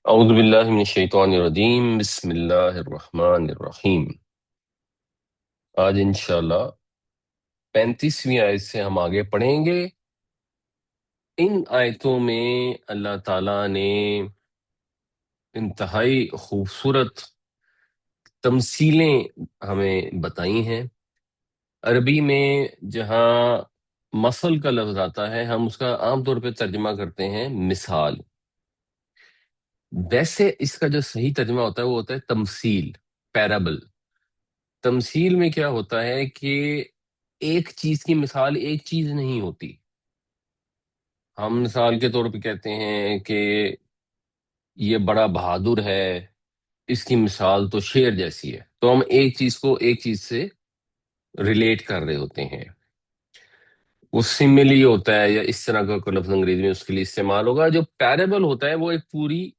اعوذ باللہ من الشیطان الرجیم، بسم اللہ الرحمن الرحیم۔ آج انشاءاللہ 35ویں آیت سے ہم آگے پڑھیں گے۔ ان آیتوں میں اللہ تعالیٰ نے انتہائی خوبصورت تمثیلیں ہمیں بتائی ہیں۔ عربی میں جہاں مثل کا لفظ آتا ہے، ہم اس کا عام طور پہ ترجمہ کرتے ہیں مثال۔ ویسے اس کا جو صحیح ترجمہ ہوتا ہے وہ ہوتا ہے تمثیل، پیرابل۔ تمثیل میں کیا ہوتا ہے کہ ایک چیز کی مثال ایک چیز نہیں ہوتی۔ ہم مثال کے طور پہ کہتے ہیں کہ یہ بڑا بہادر ہے، اس کی مثال تو شیر جیسی ہے، تو ہم ایک چیز کو ایک چیز سے ریلیٹ کر رہے ہوتے ہیں۔ وہ سملی ہوتا ہے یا اس طرح کا کوئی لفظ انگریزی میں اس کے لیے استعمال ہوگا۔ جو پیرابل ہوتا ہے وہ ایک پوری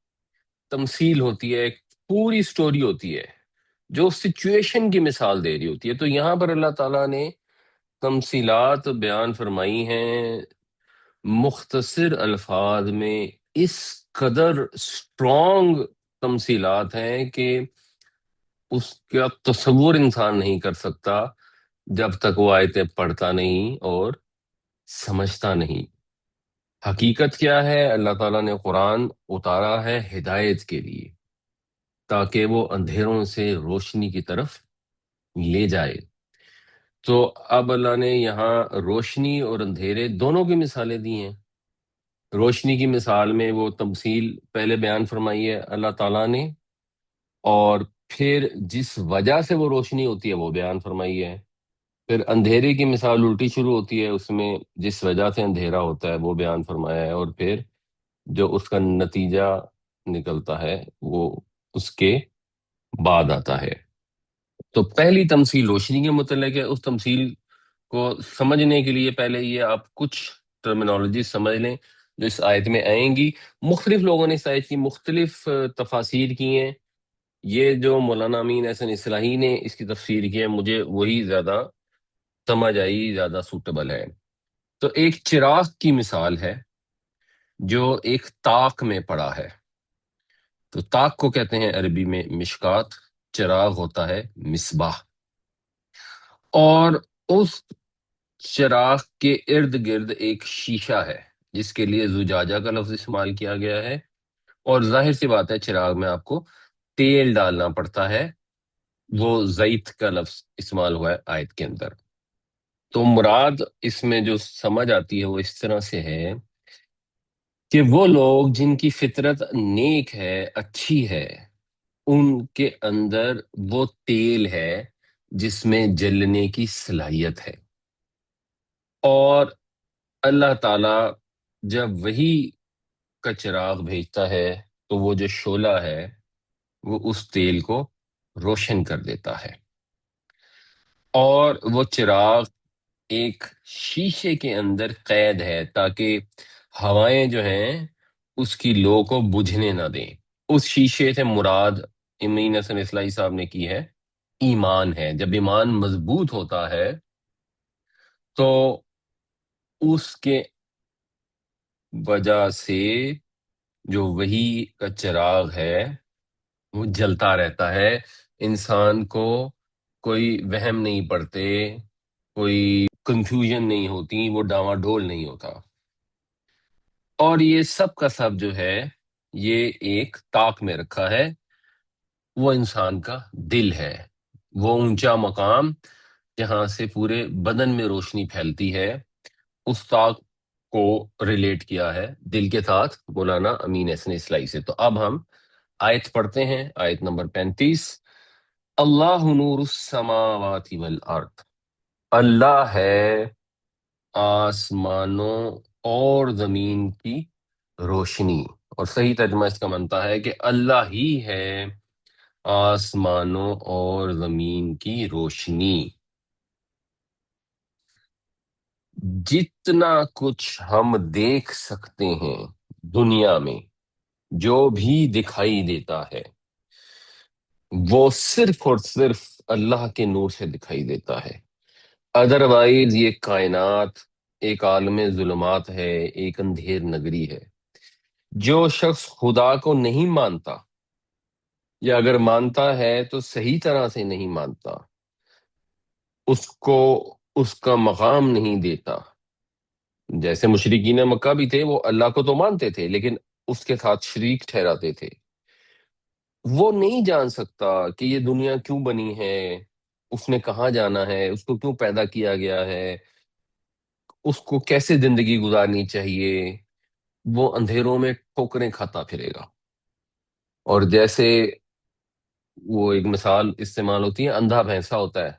تمثیل ہوتی ہے، ایک پوری سٹوری ہوتی ہے جو سچویشن کی مثال دے رہی ہوتی ہے۔ تو یہاں پر اللہ تعالیٰ نے تمثیلات بیان فرمائی ہیں مختصر الفاظ میں، اس قدر اسٹرانگ تمثیلات ہیں کہ اس کا تصور انسان نہیں کر سکتا جب تک وہ آیتیں پڑھتا نہیں اور سمجھتا نہیں۔ حقیقت کیا ہے؟ اللہ تعالیٰ نے قرآن اتارا ہے ہدایت کے لیے، تاکہ وہ اندھیروں سے روشنی کی طرف لے جائے۔ تو اب اللہ نے یہاں روشنی اور اندھیرے دونوں کی مثالیں دی ہیں۔ روشنی کی مثال میں وہ تمثیل پہلے بیان فرمائی ہے اللہ تعالیٰ نے، اور پھر جس وجہ سے وہ روشنی ہوتی ہے وہ بیان فرمائی ہے۔ پھر اندھیرے کی مثال الٹی شروع ہوتی ہے، اس میں جس وجہ سے اندھیرا ہوتا ہے وہ بیان فرمایا ہے، اور پھر جو اس کا نتیجہ نکلتا ہے وہ اس کے بعد آتا ہے۔ تو پہلی تمثیل روشنی کے متعلق ہے۔ اس تمثیل کو سمجھنے کے لیے پہلے یہ آپ کچھ ٹرمینالوجی سمجھ لیں جو اس آیت میں آئیں گی۔ مختلف لوگوں نے اس آیت کی مختلف تفاسیر کی ہیں۔ یہ جو مولانا امین احسن اصلاحی نے اس کی تفسیر کی ہے، مجھے وہی زیادہ سمجھ آئی، زیادہ سوٹیبل ہے۔ تو ایک چراغ کی مثال ہے جو ایک طاق میں پڑا ہے۔ تو طاق کو کہتے ہیں عربی میں مشکات، چراغ ہوتا ہے مصباح، اور اس چراغ کے ارد گرد ایک شیشہ ہے جس کے لیے زجاجہ کا لفظ استعمال کیا گیا ہے، اور ظاہر سی بات ہے چراغ میں آپ کو تیل ڈالنا پڑتا ہے، وہ زیت کا لفظ استعمال ہوا ہے آیت کے اندر۔ تو مراد اس میں جو سمجھ آتی ہے وہ اس طرح سے ہے کہ وہ لوگ جن کی فطرت نیک ہے، اچھی ہے، ان کے اندر وہ تیل ہے جس میں جلنے کی صلاحیت ہے، اور اللہ تعالی جب وہی کا چراغ بھیجتا ہے تو وہ جو شعلہ ہے وہ اس تیل کو روشن کر دیتا ہے، اور وہ چراغ ایک شیشے کے اندر قید ہے تاکہ ہوائیں جو ہیں اس کی لو کو بجھنے نہ دیں۔ اس شیشے سے مراد امین حسن اصلاحی صاحب نے کی ہے ایمان ہے۔ جب ایمان مضبوط ہوتا ہے تو اس کے وجہ سے جو وہی کا چراغ ہے وہ جلتا رہتا ہے، انسان کو کوئی وہم نہیں پڑتے، کوئی کنفیوژن نہیں ہوتی، وہ ڈاواں ڈول نہیں ہوتا۔ اور یہ سب کا سب جو ہے یہ ایک طاق میں رکھا ہے، وہ انسان کا دل ہے، وہ اونچا مقام جہاں سے پورے بدن میں روشنی پھیلتی ہے۔ اس طاق کو ریلیٹ کیا ہے دل کے ساتھ مولانا امین احسن اصلاحی سے۔ تو اب ہم آیت پڑھتے ہیں، آیت نمبر 35۔ اللہ نور السماوات والارض، اللہ ہے آسمانوں اور زمین کی روشنی، اور صحیح ترجمہ اس کا بنتا ہے کہ اللہ ہی ہے آسمانوں اور زمین کی روشنی۔ جتنا کچھ ہم دیکھ سکتے ہیں دنیا میں، جو بھی دکھائی دیتا ہے، وہ صرف اور صرف اللہ کے نور سے دکھائی دیتا ہے۔ ادروائز یہ کائنات ایک عالم ظلمات ہے، ایک اندھیر نگری ہے۔ جو شخص خدا کو نہیں مانتا، یا اگر مانتا ہے تو صحیح طرح سے نہیں مانتا، اس کو اس کا مقام نہیں دیتا. جیسے مشرکین مکہ بھی تھے، وہ اللہ کو تو مانتے تھے لیکن اس کے ساتھ شریک ٹھہراتے تھے. وہ نہیں جان سکتا کہ یہ دنیا کیوں بنی ہے، اس نے کہاں جانا ہے، اس کو کیوں پیدا کیا گیا ہے، اس کو کیسے زندگی گزارنی چاہیے. وہ اندھیروں میں ٹھوکریں کھاتا پھرے گا. اور جیسے وہ ایک مثال استعمال ہوتی ہے، اندھا بھینسا ہوتا ہے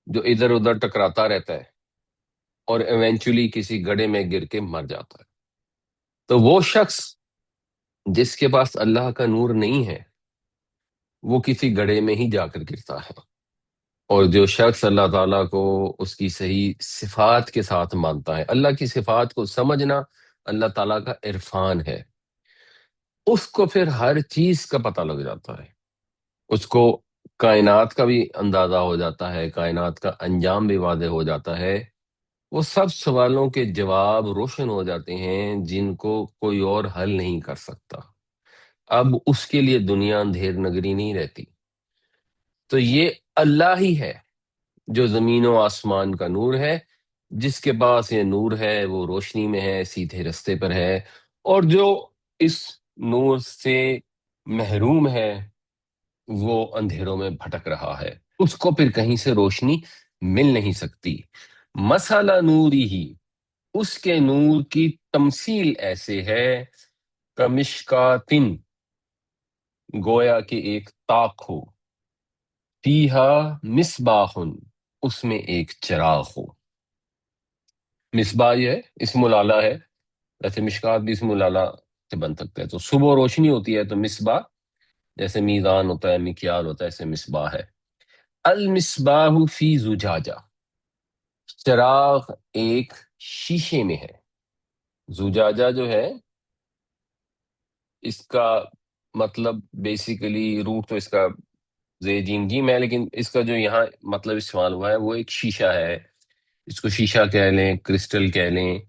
جو ادھر ادھر ٹکراتا رہتا ہے اور ایونچولی کسی گڑھے میں گر کے مر جاتا ہے. تو وہ شخص جس کے پاس اللہ کا نور نہیں ہے، وہ کسی گڑھے میں ہی جا کر گرتا ہے. اور جو شخص اللہ تعالیٰ کو اس کی صحیح صفات کے ساتھ مانتا ہے، اللہ کی صفات کو سمجھنا اللہ تعالیٰ کا عرفان ہے، اس کو پھر ہر چیز کا پتہ لگ جاتا ہے. اس کو کائنات کا بھی اندازہ ہو جاتا ہے، کائنات کا انجام بھی واضح ہو جاتا ہے. وہ سب سوالوں کے جواب روشن ہو جاتے ہیں جن کو کوئی اور حل نہیں کر سکتا. اب اس کے لیے دنیا اندھیر نگری نہیں رہتی. تو یہ اللہ ہی ہے جو زمین و آسمان کا نور ہے. جس کے پاس یہ نور ہے وہ روشنی میں ہے، سیدھے رستے پر ہے. اور جو اس نور سے محروم ہے وہ اندھیروں میں بھٹک رہا ہے، اس کو پھر کہیں سے روشنی مل نہیں سکتی. مسئلہ نوری ہی، اس کے نور کی تمثیل ایسے ہے، کمشکاتن، گویا کہ ایک طاق ہو، فیہا مصباح، اس میں ایک چراغ ہو. مصباح یہ ہے اسم العلا ہے، ویسے مشکات بھی اسم العلا سے بن سکتا ہے. تو صبح روشنی ہوتی ہے تو مصباح، جیسے میزان ہوتا ہے، مکیال ہوتا ہے، ایسے مصباح ہے. المصباح فی زجاجہ، چراغ ایک شیشے میں ہے. زجاجہ جو ہے اس کا مطلب بیسیکلی روٹ تو اس کا زی جیم جیم ہے، لیکن اس کا جو یہاں مطلب استعمال ہوا ہے وہ ایک شیشہ ہے. اس کو شیشہ کہہ لیں، کرسٹل کہہ لیں،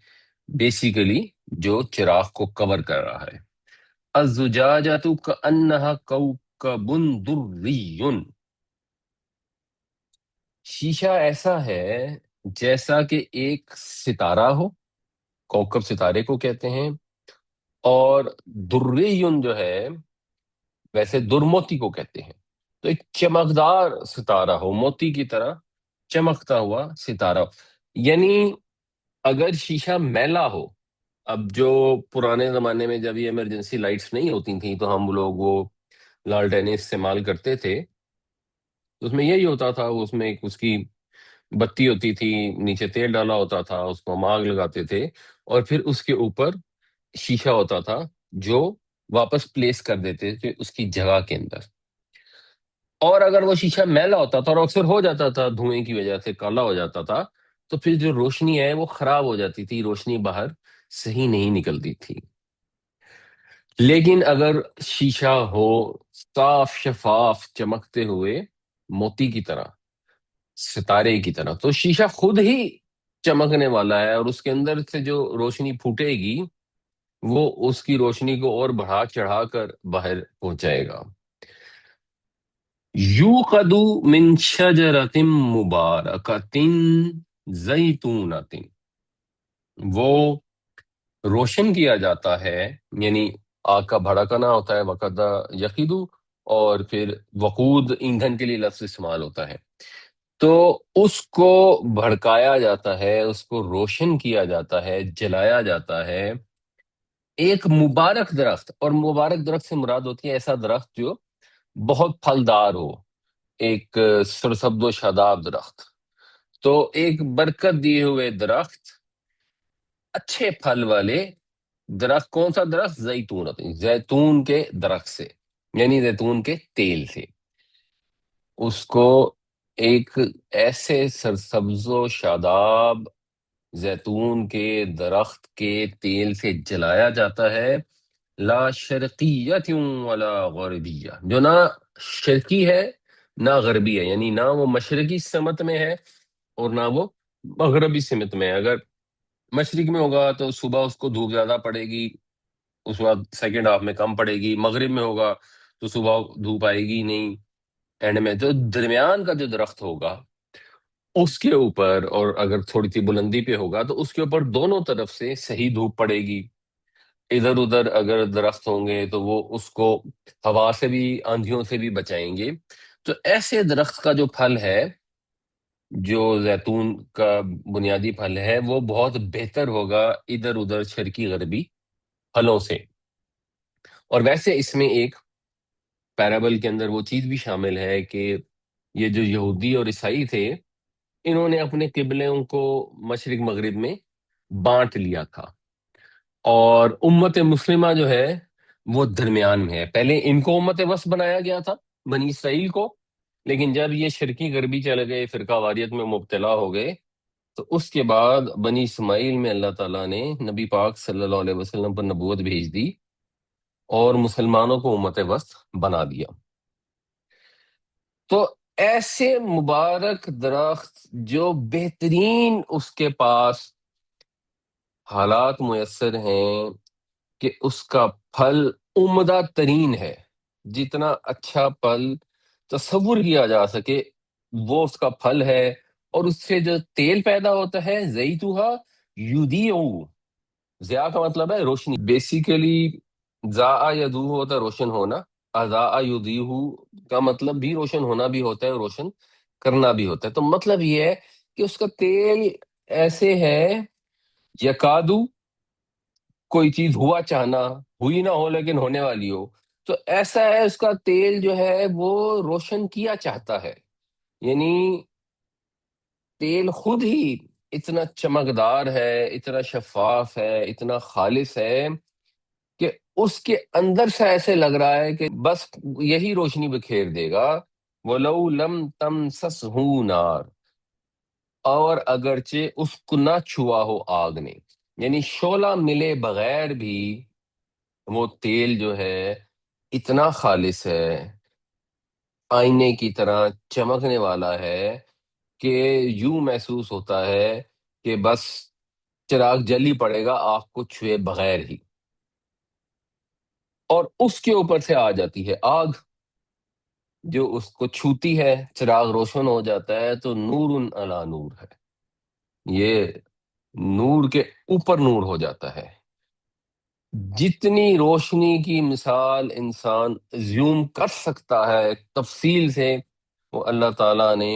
بیسیکلی جو چراغ کو کور کر رہا ہے. الزجاجۃ کأنہا کوکب دری، شیشہ ایسا ہے جیسا کہ ایک ستارہ ہو، کوکب ستارے کو کہتے ہیں. اور دریون جو ہے ویسے درموتی کو کہتے ہیں. تو ایک چمکدار ستارہ ہو، موتی کی طرح چمکتا ہوا ستارہ. یعنی اگر شیشہ میلا ہو، اب جو پرانے زمانے میں جب یہ ایمرجنسی لائٹس نہیں ہوتی تھیں تو ہم لوگ وہ لالٹینیں استعمال کرتے تھے، تو اس میں یہی ہوتا تھا، اس میں ایک اس کی بتی ہوتی تھی، نیچے تیل ڈالا ہوتا تھا، اس کو ہم آگ لگاتے تھے، اور پھر اس کے اوپر شیشہ ہوتا تھا جو واپس پلیس کر دیتے تھے اس کی جگہ کے اندر. اور اگر وہ شیشہ میلا ہوتا تھا اور اکثر ہو جاتا تھا دھوئیں کی وجہ سے کالا ہو جاتا تھا، تو پھر جو روشنی ہے وہ خراب ہو جاتی تھی، روشنی باہر صحیح نہیں نکلتی تھی. لیکن اگر شیشہ ہو صاف شفاف چمکتے ہوئے موتی کی طرح، ستارے کی طرح، تو شیشہ خود ہی چمکنے والا ہے، اور اس کے اندر سے جو روشنی پھوٹے گی وہ اس کی روشنی کو اور بڑھا چڑھا کر باہر پہنچائے گا. یوقد من شجرۃ مبارکۃ زیتونۃ، وہ روشن کیا جاتا ہے، یعنی آگ کا بھڑکنا ہوتا ہے وقد یقیدو، اور پھر وقود ایندھن کے لیے لفظ استعمال ہوتا ہے. تو اس کو بھڑکایا جاتا ہے، اس کو روشن کیا جاتا ہے، جلایا جاتا ہے ایک مبارک درخت. اور مبارک درخت سے مراد ہوتی ہے ایسا درخت جو بہت پھلدار ہو، ایک سرسبز و شاداب درخت. تو ایک برکت دیے ہوئے درخت، اچھے پھل والے درخت. کون سا درخت؟ زیتون، زیتون کے درخت سے، یعنی زیتون کے تیل سے. اس کو ایک ایسے سرسبز و شاداب زیتون کے درخت کے تیل سے جلایا جاتا ہے، لا شرقیت ولا غربیہ، جو نہ شرقی ہے نہ غربی ہے، یعنی نہ وہ مشرقی سمت میں ہے اور نہ وہ مغربی سمت میں ہے. اگر مشرق میں ہوگا تو صبح اس کو دھوپ زیادہ پڑے گی، اس بعد سیکنڈ ہاف میں کم پڑے گی، مغرب میں ہوگا تو صبح دھوپ آئے گی نہیں، اینڈ میں تو درمیان کا جو درخت ہوگا اس کے اوپر، اور اگر تھوڑی سی بلندی پہ ہوگا تو اس کے اوپر دونوں طرف سے صحیح دھوپ پڑے گی۔ ادھر ادھر اگر درخت ہوں گے تو وہ اس کو ہوا سے بھی، آندھیوں سے بھی بچائیں گے۔ تو ایسے درخت کا جو پھل ہے، جو زیتون کا بنیادی پھل ہے، وہ بہت بہتر ہوگا ادھر ادھر شرقی غربی پھلوں سے۔ اور ویسے اس میں ایک پیرابل کے اندر وہ چیز بھی شامل ہے کہ یہ جو یہودی اور عیسائی تھے، انہوں نے اپنے قبلوں کو مشرق مغرب میں بانٹ لیا تھا، اور امت مسلمہ جو ہے وہ درمیان میں ہے۔ پہلے ان کو امت وسط بنایا گیا تھا، بنی اسرائیل کو، لیکن جب یہ شرقی غربی چلے گئے، فرقہ واریت میں مبتلا ہو گئے، تو اس کے بعد بنی اسماعیل میں اللہ تعالیٰ نے نبی پاک صلی اللہ علیہ وسلم پر نبوت بھیج دی اور مسلمانوں کو امت وسط بنا دیا۔ تو ایسے مبارک درخت جو بہترین اس کے پاس حالات میسر ہیں کہ اس کا پھل عمدہ ترین ہے، جتنا اچھا پھل تصور کیا جا سکے وہ اس کا پھل ہے، اور اس سے جو تیل پیدا ہوتا ہے زیتوہا یودیعو، ضیاء کا مطلب ہے روشنی، بیسیکلی ضاء یدو ہوتا ہے روشن ہونا، اضاء یضیء کا مطلب بھی روشن ہونا بھی ہوتا ہے، روشن کرنا بھی ہوتا ہے۔ تو مطلب یہ ہے کہ اس کا تیل ایسے ہے، یکادو، کوئی چیز ہوا چاہنا، ہوئی نہ ہو لیکن ہونے والی ہو، تو ایسا ہے اس کا تیل جو ہے وہ روشن کیا چاہتا ہے، یعنی تیل خود ہی اتنا چمکدار ہے، اتنا شفاف ہے، اتنا خالص ہے کہ اس کے اندر سے ایسے لگ رہا ہے کہ بس یہی روشنی بکھیر دے گا، وَلَوْ لَمْ تَمْسَسْهُ نَارٌ، اور اگرچہ اس کو نہ چھوا ہو آگ نے، یعنی شعلہ ملے بغیر بھی وہ تیل جو ہے اتنا خالص ہے، آئینے کی طرح چمکنے والا ہے کہ یوں محسوس ہوتا ہے کہ بس چراغ جل ہی پڑے گا آگ کو چھوئے بغیر ہی، اور اس کے اوپر سے آ جاتی ہے آگ، جو اس کو چھوتی ہے چراغ روشن ہو جاتا ہے، تو نور علی نور ہے، یہ نور کے اوپر نور ہو جاتا ہے۔ جتنی روشنی کی مثال انسان زیوم کر سکتا ہے تفصیل سے، وہ اللہ تعالیٰ نے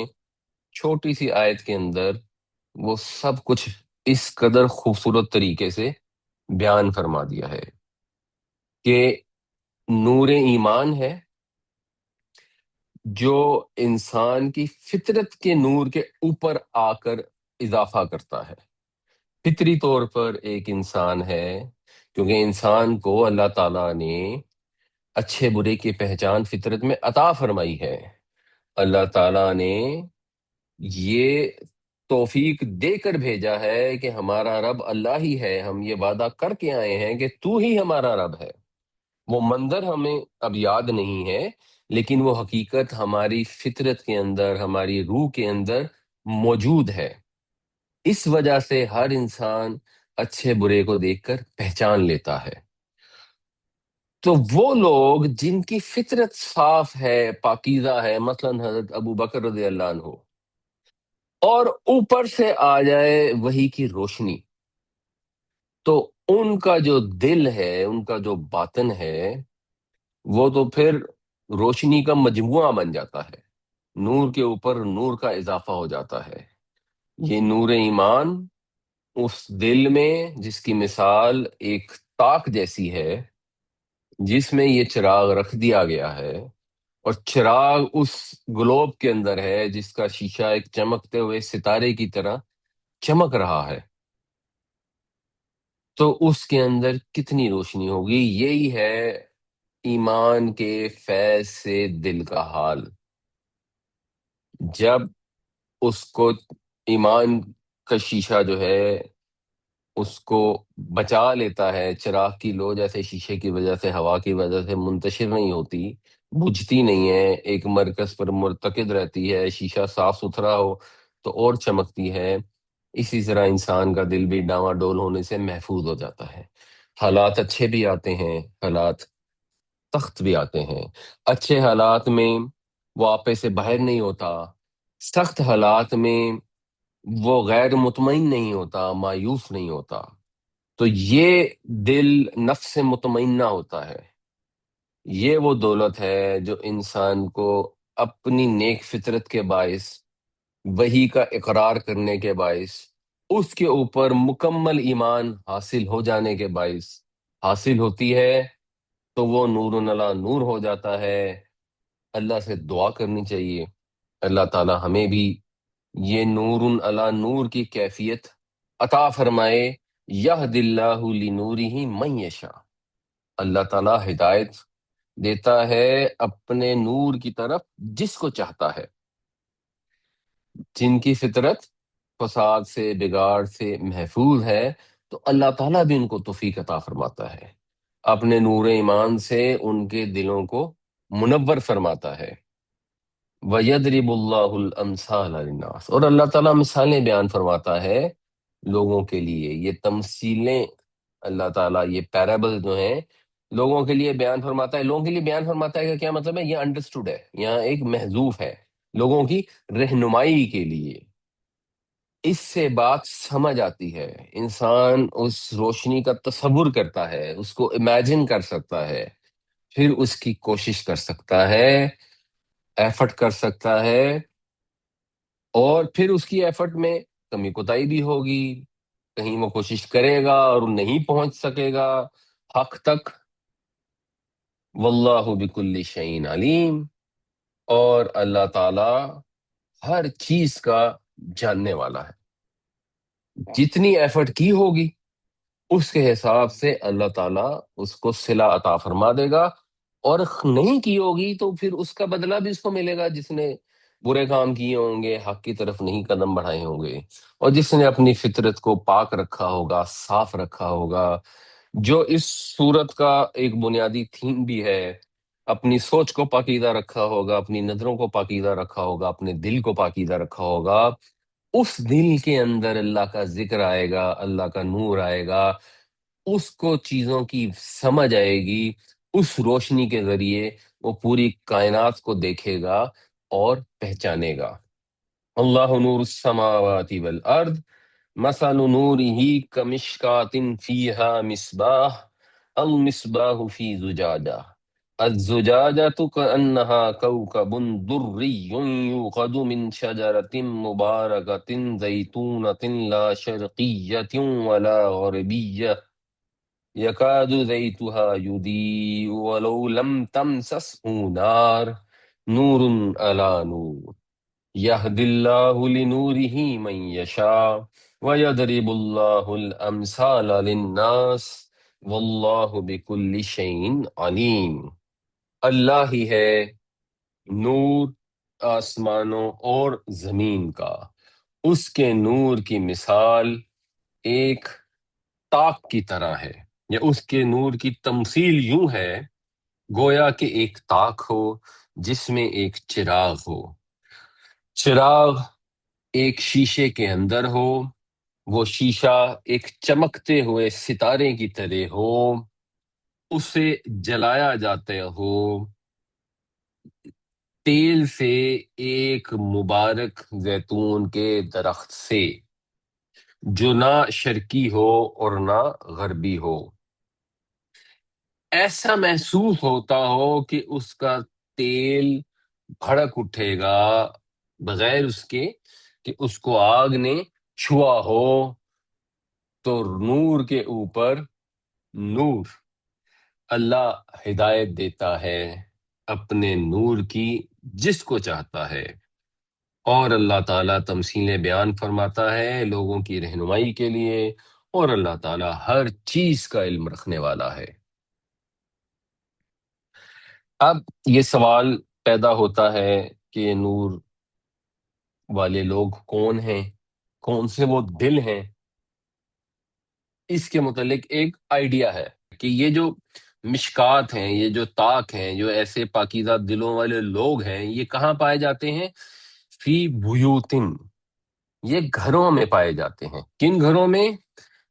چھوٹی سی آیت کے اندر وہ سب کچھ اس قدر خوبصورت طریقے سے بیان فرما دیا ہے کہ نور ایمان ہے جو انسان کی فطرت کے نور کے اوپر آ کر اضافہ کرتا ہے۔ فطری طور پر ایک انسان ہے، کیونکہ انسان کو اللہ تعالیٰ نے اچھے برے کی پہچان فطرت میں عطا فرمائی ہے، اللہ تعالیٰ نے یہ توفیق دے کر بھیجا ہے کہ ہمارا رب اللہ ہی ہے، ہم یہ وعدہ کر کے آئے ہیں کہ تو ہی ہمارا رب ہے۔ وہ منظر ہمیں اب یاد نہیں ہے، لیکن وہ حقیقت ہماری فطرت کے اندر، ہماری روح کے اندر موجود ہے۔ اس وجہ سے ہر انسان اچھے برے کو دیکھ کر پہچان لیتا ہے۔ تو وہ لوگ جن کی فطرت صاف ہے، پاکیزہ ہے، مثلا حضرت ابو بکر رضی اللہ عنہ، اور اوپر سے آ جائے وحی کی روشنی، تو ان کا جو دل ہے، ان کا جو باطن ہے، وہ تو پھر روشنی کا مجموعہ بن جاتا ہے، نور کے اوپر نور کا اضافہ ہو جاتا ہے۔ یہ نور ایمان اس دل میں، جس کی مثال ایک تاک جیسی ہے، جس میں یہ چراغ رکھ دیا گیا ہے، اور چراغ اس گلوب کے اندر ہے جس کا شیشہ ایک چمکتے ہوئے ستارے کی طرح چمک رہا ہے، تو اس کے اندر کتنی روشنی ہوگی۔ یہی ہے ایمان کے فیض سے دل کا حال، جب اس کو ایمان کا شیشہ جو ہے اس کو بچا لیتا ہے، چراغ کی لو جیسے شیشے کی وجہ سے، ہوا کی وجہ سے منتشر نہیں ہوتی، بجھتی نہیں ہے، ایک مرکز پر مرتکز رہتی ہے، شیشہ صاف ستھرا ہو تو اور چمکتی ہے، اسی طرح انسان کا دل بھی ڈاواں ڈول ہونے سے محفوظ ہو جاتا ہے۔ حالات اچھے بھی آتے ہیں، حالات سخت بھی آتے ہیں۔ اچھے حالات میں وہ آپے سے باہر نہیں ہوتا، سخت حالات میں وہ غیر مطمئن نہیں ہوتا، مایوس نہیں ہوتا۔ تو یہ دل نفس مطمئنہ ہوتا ہے، یہ وہ دولت ہے جو انسان کو اپنی نیک فطرت کے باعث، وحی کا اقرار کرنے کے باعث، اس کے اوپر مکمل ایمان حاصل ہو جانے کے باعث حاصل ہوتی ہے، تو وہ نور علی نور ہو جاتا ہے۔ اللہ سے دعا کرنی چاہیے اللہ تعالی ہمیں بھی یہ نور علی نور کی کیفیت عطا فرمائے۔ یہد اللہ لنورہ من یشاء، اللہ تعالی ہدایت دیتا ہے اپنے نور کی طرف جس کو چاہتا ہے۔ جن کی فطرت فساد سے، بگاڑ سے محفوظ ہے، تو اللہ تعالیٰ بھی ان کو توفیق عطا فرماتا ہے، اپنے نور ایمان سے ان کے دلوں کو منور فرماتا ہے۔ وَيَضْرِبُ اللَّهُ الْأَمْثَالَ لِلنَّاسِ، اور اللہ تعالیٰ مثالیں بیان فرماتا ہے لوگوں کے لیے۔ یہ تمثیلیں اللہ تعالیٰ، یہ پیرابل جو ہیں لوگوں کے لیے بیان فرماتا ہے۔ لوگوں کے لیے بیان فرماتا ہے کا کیا مطلب ہے؟ یہ انڈرسٹوڈ ہے، یہاں ایک محذوف ہے، لوگوں کی رہنمائی کے لیے۔ اس سے بات سمجھ آتی ہے، انسان اس روشنی کا تصور کرتا ہے، اس کو امیجن کر سکتا ہے، پھر اس کی کوشش کر سکتا ہے، ایفرٹ کر سکتا ہے، اور پھر اس کی ایفرٹ میں کمی کوتاہی بھی ہوگی، کہیں وہ کوشش کرے گا اور نہیں پہنچ سکے گا حق تک۔ واللہ بکل شیء علیم، اور اللہ تعالی ہر چیز کا جاننے والا ہے۔ جتنی ایفرٹ کی ہوگی اس کے حساب سے اللہ تعالیٰ اس کو صلہ عطا فرما دے گا، اور نہیں کی ہوگی تو پھر اس کا بدلہ بھی اس کو ملے گا، جس نے برے کام کیے ہوں گے، حق کی طرف نہیں قدم بڑھائے ہوں گے، اور جس نے اپنی فطرت کو پاک رکھا ہوگا، صاف رکھا ہوگا۔ جو اس صورت کا ایک بنیادی تھیم بھی ہے، اپنی سوچ کو پاکیزہ رکھا ہوگا، اپنی نظروں کو پاکیزہ رکھا ہوگا، اپنے دل کو پاکیزہ رکھا ہوگا، اس دل کے اندر اللہ کا ذکر آئے گا، اللہ کا نور آئے گا، اس کو چیزوں کی سمجھ آئے گی، اس روشنی کے ذریعے وہ پوری کائنات کو دیکھے گا اور پہچانے گا۔ اللہ نور السماوات والارض مثل نورہ کمشکات فیہا مصباح المصباح فی زجاجہ الزجاجة كأنها كوكب دري يوقد من شجرة مباركة زيتونة لا شرقية ولا غربية يكاد زيتها يضيء ولو لم تمسسه نار نور على نور يهدي الله لنوره من يشاء ويضرب الله الأمثال للناس والله بكل شيء عليم۔ اللہ ہی ہے نور آسمانوں اور زمین کا، اس کے نور کی مثال ایک تاک کی طرح ہے، یا اس کے نور کی تمثیل یوں ہے گویا کہ ایک تاک ہو جس میں ایک چراغ ہو، چراغ ایک شیشے کے اندر ہو، وہ شیشہ ایک چمکتے ہوئے ستارے کی طرح ہو، اسے جلایا جاتا ہو تیل سے ایک مبارک زیتون کے درخت سے، جو نہ شرقی ہو اور نہ غربی ہو۔ ایسا محسوس ہوتا ہو کہ اس کا تیل بھڑک اٹھے گا بغیر اس کے کہ اس کو آگ نے چھوا ہو، تو نور کے اوپر نور۔ اللہ ہدایت دیتا ہے اپنے نور کی جس کو چاہتا ہے، اور اللہ تعالیٰ تمثیلیں بیان فرماتا ہے لوگوں کی رہنمائی کے لیے، اور اللہ تعالیٰ ہر چیز کا علم رکھنے والا ہے۔ اب یہ سوال پیدا ہوتا ہے کہ یہ نور والے لوگ کون ہیں، کون سے وہ دل ہیں؟ اس کے متعلق ایک آئیڈیا ہے کہ یہ جو مشکات ہیں، یہ جو طاق ہیں، جو ایسے پاکیزہ دلوں والے لوگ ہیں، یہ کہاں پائے جاتے ہیں؟ فی بیوتن، یہ گھروں میں پائے جاتے ہیں۔ کن گھروں میں؟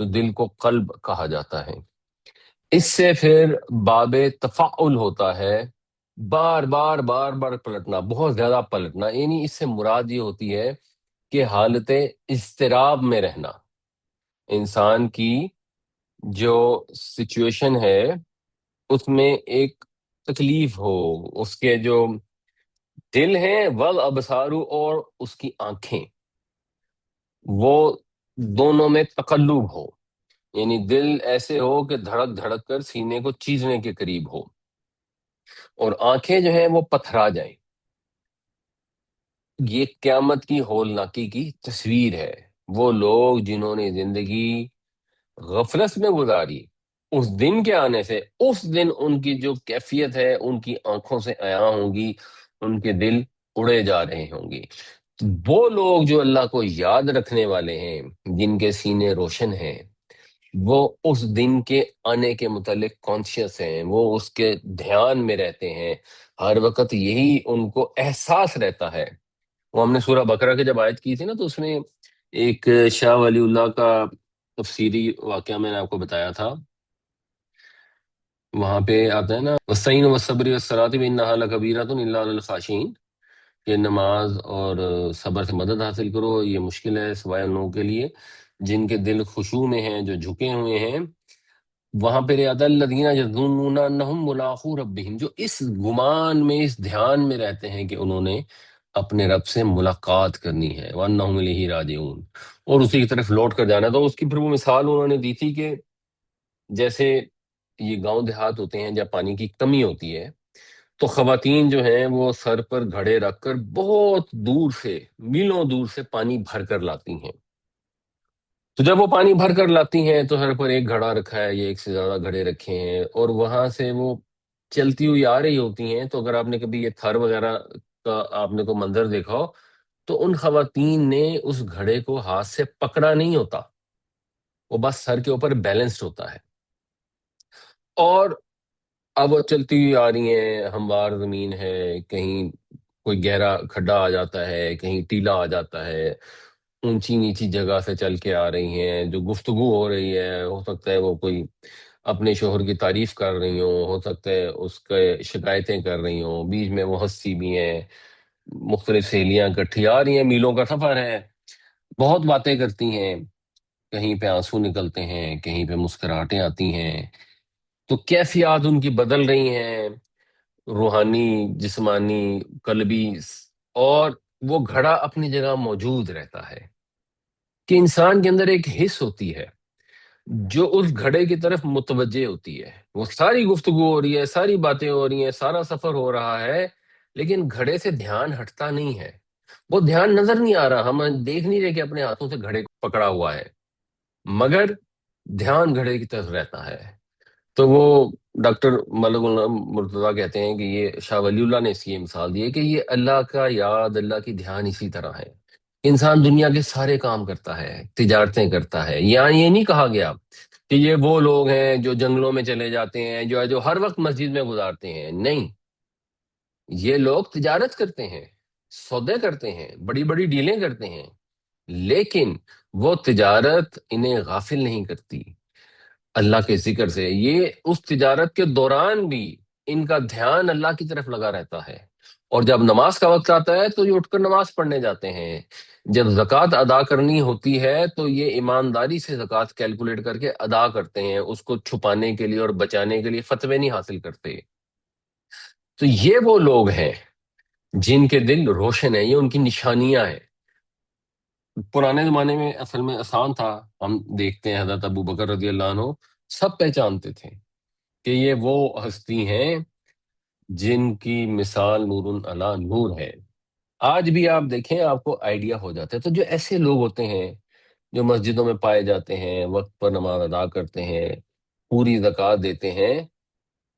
تو دل کو قلب کہا جاتا ہے۔ اس سے پھر باب تفاعل ہوتا ہے، بار بار بار بار پلٹنا، بہت زیادہ پلٹنا، یعنی اس سے مراد یہ ہوتی ہے کہ حالت اضطراب میں رہنا، انسان کی جو سچویشن ہے اس میں ایک تکلیف ہو، اس کے جو دل ہیں والابصار اور اس کی آنکھیں، وہ دونوں میں تقلب ہو، یعنی دل ایسے ہو کہ دھڑک دھڑک کر سینے کو چیرنے کے قریب ہو، اور آنکھیں جو ہیں وہ پتھرا جائیں۔ یہ قیامت کی ہولناکی کی تصویر ہے۔ وہ لوگ جنہوں نے زندگی غفلت میں گزاری، اس دن کے آنے سے، اس دن ان کی جو کیفیت ہے ان کی آنکھوں سے عیاں ہوں گی، ان کے دل اڑے جا رہے ہوں گے۔ وہ لوگ جو اللہ کو یاد رکھنے والے ہیں، جن کے سینے روشن ہیں، وہ اس دن کے آنے کے متعلق کانشیس ہیں، وہ اس کے دھیان میں رہتے ہیں، ہر وقت یہی ان کو احساس رہتا ہے۔ وہ ہم نے سورہ بقرہ کی جب آیت کی تھی نا، تو اس میں ایک شاہ ولی اللہ کا تفسیری واقعہ میں نے آپ کو بتایا تھا، وہاں پہ آتا ہے نا وَالسَّعِينُ وَالصَّبْرِ وَالصَّلَاةِ وَإِنَّهَا لَكَبِيرَةٌ إِلَّا عَلَى الْخَاشِعِينَ، کہ نماز اور صبر سے مدد حاصل کرو، یہ مشکل ہے سوائے ان لوگوں کے لیے جن کے دل خشوع میں ہیں، جو جھکے ہوئے ہیں۔ وہاں پہ آتا ہے الَّذِينَ يَظُنُّونَ أَنَّهُم مُّلَاقُو رَبِّهِمْ، جو اس گمان میں، اس دھیان میں رہتے ہیں کہ انہوں نے اپنے رب سے ملاقات کرنی ہے، وَأَنَّهُمْ إِلَيْهِ رَاجِعُونَ، اور اسی کی طرف لوٹ کر جانا۔ تو اس کی پھر وہ مثال انہوں نے دی تھی کہ جیسے یہ گاؤں دیہات ہوتے ہیں جب پانی کی کمی ہوتی ہے، تو خواتین جو ہیں وہ سر پر گھڑے رکھ کر بہت دور سے، میلوں دور سے پانی بھر کر لاتی ہیں۔ تو جب وہ پانی بھر کر لاتی ہیں تو سر پر ایک گھڑا رکھا ہے یا ایک سے زیادہ گھڑے رکھے ہیں، اور وہاں سے وہ چلتی ہوئی آ رہی ہوتی ہیں۔ تو اگر آپ نے کبھی یہ تھر وغیرہ کا آپ نے کو منظر دیکھا ہو، تو ان خواتین نے اس گھڑے کو ہاتھ سے پکڑا نہیں ہوتا، وہ بس سر کے اوپر بیلنسڈ ہوتا ہے، اور اب وہ چلتی ہوئی آ رہی ہیں، ہموار زمین ہے، کہیں کوئی گہرا کھڈا آ جاتا ہے، کہیں ٹیلا آ جاتا ہے، اونچی نیچی جگہ سے چل کے آ رہی ہیں، جو گفتگو ہو رہی ہے ہو سکتا ہے وہ کوئی اپنے شوہر کی تعریف کر رہی ہوں، ہو سکتا ہے اس کے شکایتیں کر رہی ہوں، بیچ میں وہ ہنسی بھی ہیں، مختلف سہیلیاں اکٹھی آ رہی ہیں، میلوں کا سفر ہے، بہت باتیں کرتی ہیں، کہیں پہ آنسو نکلتے ہیں، کہیں پہ مسکراہٹیں آتی ہیں، تو کیفیات ان کی بدل رہی ہیں، روحانی، جسمانی، قلبی، اور وہ گھڑا اپنی جگہ موجود رہتا ہے کہ انسان کے اندر ایک حص ہوتی ہے جو اس گھڑے کی طرف متوجہ ہوتی ہے۔ وہ ساری گفتگو ہو رہی ہے، ساری باتیں ہو رہی ہیں، سارا سفر ہو رہا ہے، لیکن گھڑے سے دھیان ہٹتا نہیں ہے، وہ دھیان نظر نہیں آ رہا، ہم دیکھ نہیں رہے کہ اپنے ہاتھوں سے گھڑے کو پکڑا ہوا ہے، مگر دھیان گھڑے کی طرف رہتا ہے۔ تو وہ ڈاکٹر ملک اللہ مرتضیٰ کہتے ہیں کہ یہ شاہ ولی اللہ نے اس کی یہ مثال دی ہے کہ یہ اللہ کا یاد، اللہ کی دھیان اسی طرح ہے۔ انسان دنیا کے سارے کام کرتا ہے، تجارتیں کرتا ہے، یہاں یہ نہیں کہا گیا کہ یہ وہ لوگ ہیں جو جنگلوں میں چلے جاتے ہیں، جو ہر وقت مسجد میں گزارتے ہیں، نہیں، یہ لوگ تجارت کرتے ہیں، سودے کرتے ہیں، بڑی بڑی ڈیلیں کرتے ہیں، لیکن وہ تجارت انہیں غافل نہیں کرتی اللہ کے ذکر سے۔ یہ اس تجارت کے دوران بھی ان کا دھیان اللہ کی طرف لگا رہتا ہے، اور جب نماز کا وقت آتا ہے تو یہ اٹھ کر نماز پڑھنے جاتے ہیں، جب زکوٰۃ ادا کرنی ہوتی ہے تو یہ ایمانداری سے زکوٰۃ کیلکولیٹ کر کے ادا کرتے ہیں، اس کو چھپانے کے لیے اور بچانے کے لیے فتوے نہیں حاصل کرتے۔ تو یہ وہ لوگ ہیں جن کے دل روشن ہیں، یہ ان کی نشانیاں ہیں۔ پرانے زمانے میں اصل میں آسان تھا، ہم دیکھتے ہیں حضرت ابو بکر رضی اللہ عنہ سب پہچانتے تھے کہ یہ وہ ہستی ہیں جن کی مثال نور علی نور ہے۔ آج بھی آپ دیکھیں آپ کو آئیڈیا ہو جاتا ہے۔ تو جو ایسے لوگ ہوتے ہیں جو مسجدوں میں پائے جاتے ہیں، وقت پر نماز ادا کرتے ہیں، پوری زکوٰۃ دیتے ہیں،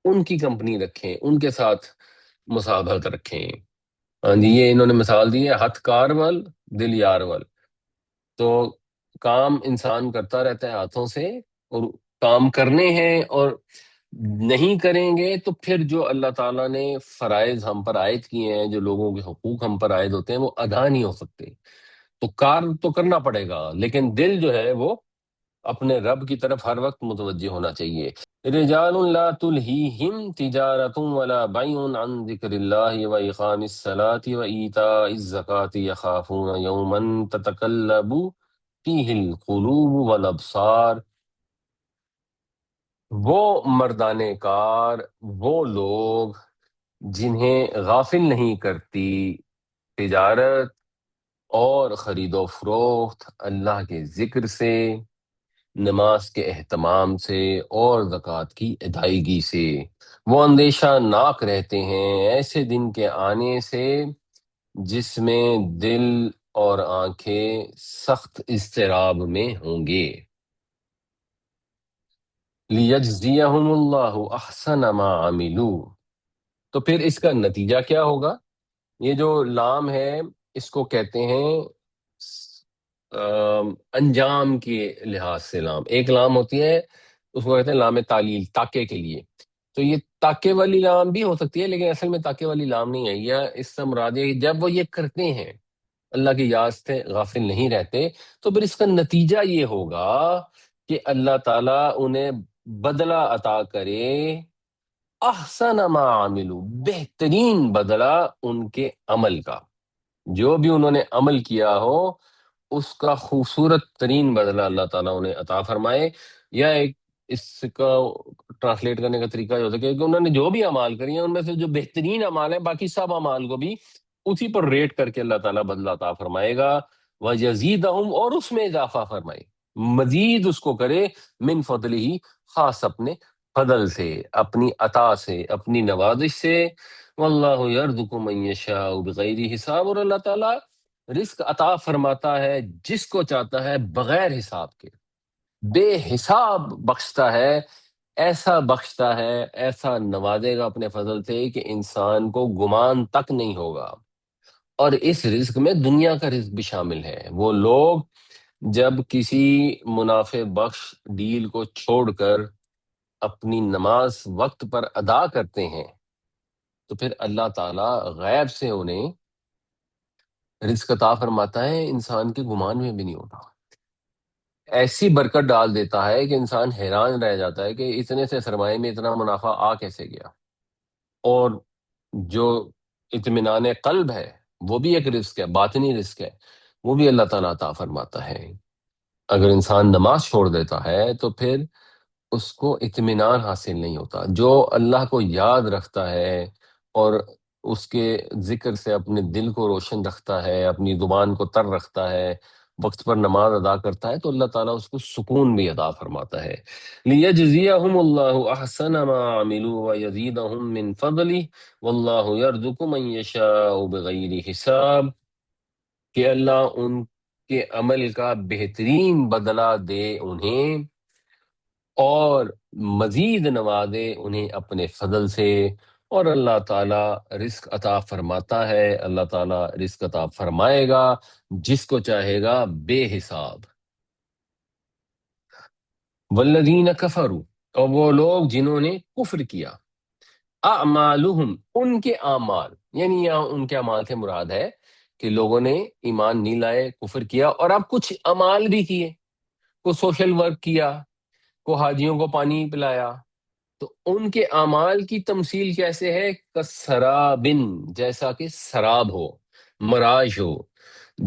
ان کی کمپنی رکھیں، ان کے ساتھ مصاحبت رکھیں۔ ہاں جی، یہ انہوں نے مثال دی ہے، ہتھ کار ول دل یار ول۔ تو کام انسان کرتا رہتا ہے ہاتھوں سے، اور کام کرنے ہیں، اور نہیں کریں گے تو پھر جو اللہ تعالیٰ نے فرائض ہم پر عائد کیے ہیں، جو لوگوں کے حقوق ہم پر عائد ہوتے ہیں، وہ ادا نہیں ہو سکتے۔ تو کار تو کرنا پڑے گا، لیکن دل جو ہے وہ اپنے رب کی طرف ہر وقت متوجہ ہونا چاہیے۔ رجال لا تلہیہم تجارت ولا بیع عن ذکر اللہ واقام الصلاۃ وایتاء الزکاۃ یخافون یوما تتقلب فیہ القلوب والابصار۔ وہ مردان کار، وہ لوگ جنہیں غافل نہیں کرتی تجارت اور خرید و فروخت اللہ کے ذکر سے، نماز کے اہتمام سے اور زکوٰۃ کی ادائیگی سے۔ وہ اندیشہ ناک رہتے ہیں ایسے دن کے آنے سے جس میں دل اور آنکھیں سخت اضطراب میں ہوں گے۔ لیجزیہم اللہ احسن ما عملوا۔ تو پھر اس کا نتیجہ کیا ہوگا؟ یہ جو لام ہے اس کو کہتے ہیں انجام کے لحاظ سے لام۔ ایک لام ہوتی ہے اس کو کہتے ہیں لام تعلیل، تاکے کے لیے۔ تو یہ تاکے والی لام بھی ہو سکتی ہے، لیکن اصل میں تاکے والی لام نہیں ہے۔ یہ اس سے مراد ہے کہ جب وہ یہ کرتے ہیں، اللہ کی یاد سے غافل نہیں رہتے، تو پھر اس کا نتیجہ یہ ہوگا کہ اللہ تعالیٰ انہیں بدلہ عطا کرے، احسن ما عملو، بہترین بدلہ ان کے عمل کا۔ جو بھی انہوں نے عمل کیا ہو اس کا خوبصورت ترین بدلہ اللہ تعالیٰ انہیں عطا فرمائے۔ یا ایک اس کا ٹرانسلیٹ کرنے کا طریقہ یہ ہوتا ہے کہ انہوں نے جو بھی اعمال کری ہیں ان میں سے جو بہترین اعمال ہیں، باقی سب اعمال کو بھی اسی پر ریٹ کر کے اللہ تعالیٰ بدلہ عطا فرمائے گا۔ وَيَزِيدَهُمْ، اور اس میں اضافہ فرمائے، مزید اس کو کرے، من فضلہ، خاص اپنے فضل سے، اپنی عطا سے، اپنی نوازش سے۔ واللہ یرزق من یشاء بغیر حساب، اور اللہ تعالیٰ رزق عطا فرماتا ہے جس کو چاہتا ہے بغیر حساب کے، بے حساب بخشتا ہے، ایسا بخشتا ہے، ایسا نوازے گا اپنے فضل سے کہ انسان کو گمان تک نہیں ہوگا۔ اور اس رزق میں دنیا کا رزق بھی شامل ہے۔ وہ لوگ جب کسی منافع بخش ڈیل کو چھوڑ کر اپنی نماز وقت پر ادا کرتے ہیں تو پھر اللہ تعالیٰ غیب سے انہیں رزق عطا فرماتا ہے، انسان کے گمان میں بھی نہیں ہوتا۔ ایسی برکت ڈال دیتا ہے کہ انسان حیران رہ جاتا ہے کہ اتنے سے سرمایے میں اتنا منافع آ کیسے گیا۔ اور جو اطمینان قلب ہے وہ بھی ایک رزق ہے، باطنی رزق ہے، وہ بھی اللہ تعالیٰ عطا فرماتا ہے۔ اگر انسان نماز چھوڑ دیتا ہے تو پھر اس کو اطمینان حاصل نہیں ہوتا۔ جو اللہ کو یاد رکھتا ہے اور اس کے ذکر سے اپنے دل کو روشن رکھتا ہے، اپنی زبان کو تر رکھتا ہے، وقت پر نماز ادا کرتا ہے، تو اللہ تعالیٰ اس کو سکون بھی عطا فرماتا ہے۔ لیجزیہم اللہ احسن ما عملوا ویزیدہم من فضلہ واللہ یرزق من یشاء بغیر حساب، کہ اللہ ان کے عمل کا بہترین بدلہ دے انہیں اور مزید نوازے انہیں اپنے فضل سے۔ اور اللہ تعالیٰ رزق عطا فرماتا ہے، اللہ تعالیٰ رزق عطا فرمائے گا جس کو چاہے گا بے حساب۔ والذین کفروا، اور وہ لوگ جنہوں نے کفر کیا، اعمالہم، ان کے اعمال، یعنی یہاں ان کے اعمال سے مراد ہے کہ لوگوں نے ایمان نہیں لائے، کفر کیا، اور اب کچھ اعمال بھی کیے، کو سوشل ورک کیا، کو حاجیوں کو پانی پلایا، تو ان کے اعمال کی تمثیل کیسے ہے؟ کسرابن، جیسا کہ سراب ہو، مراج ہو۔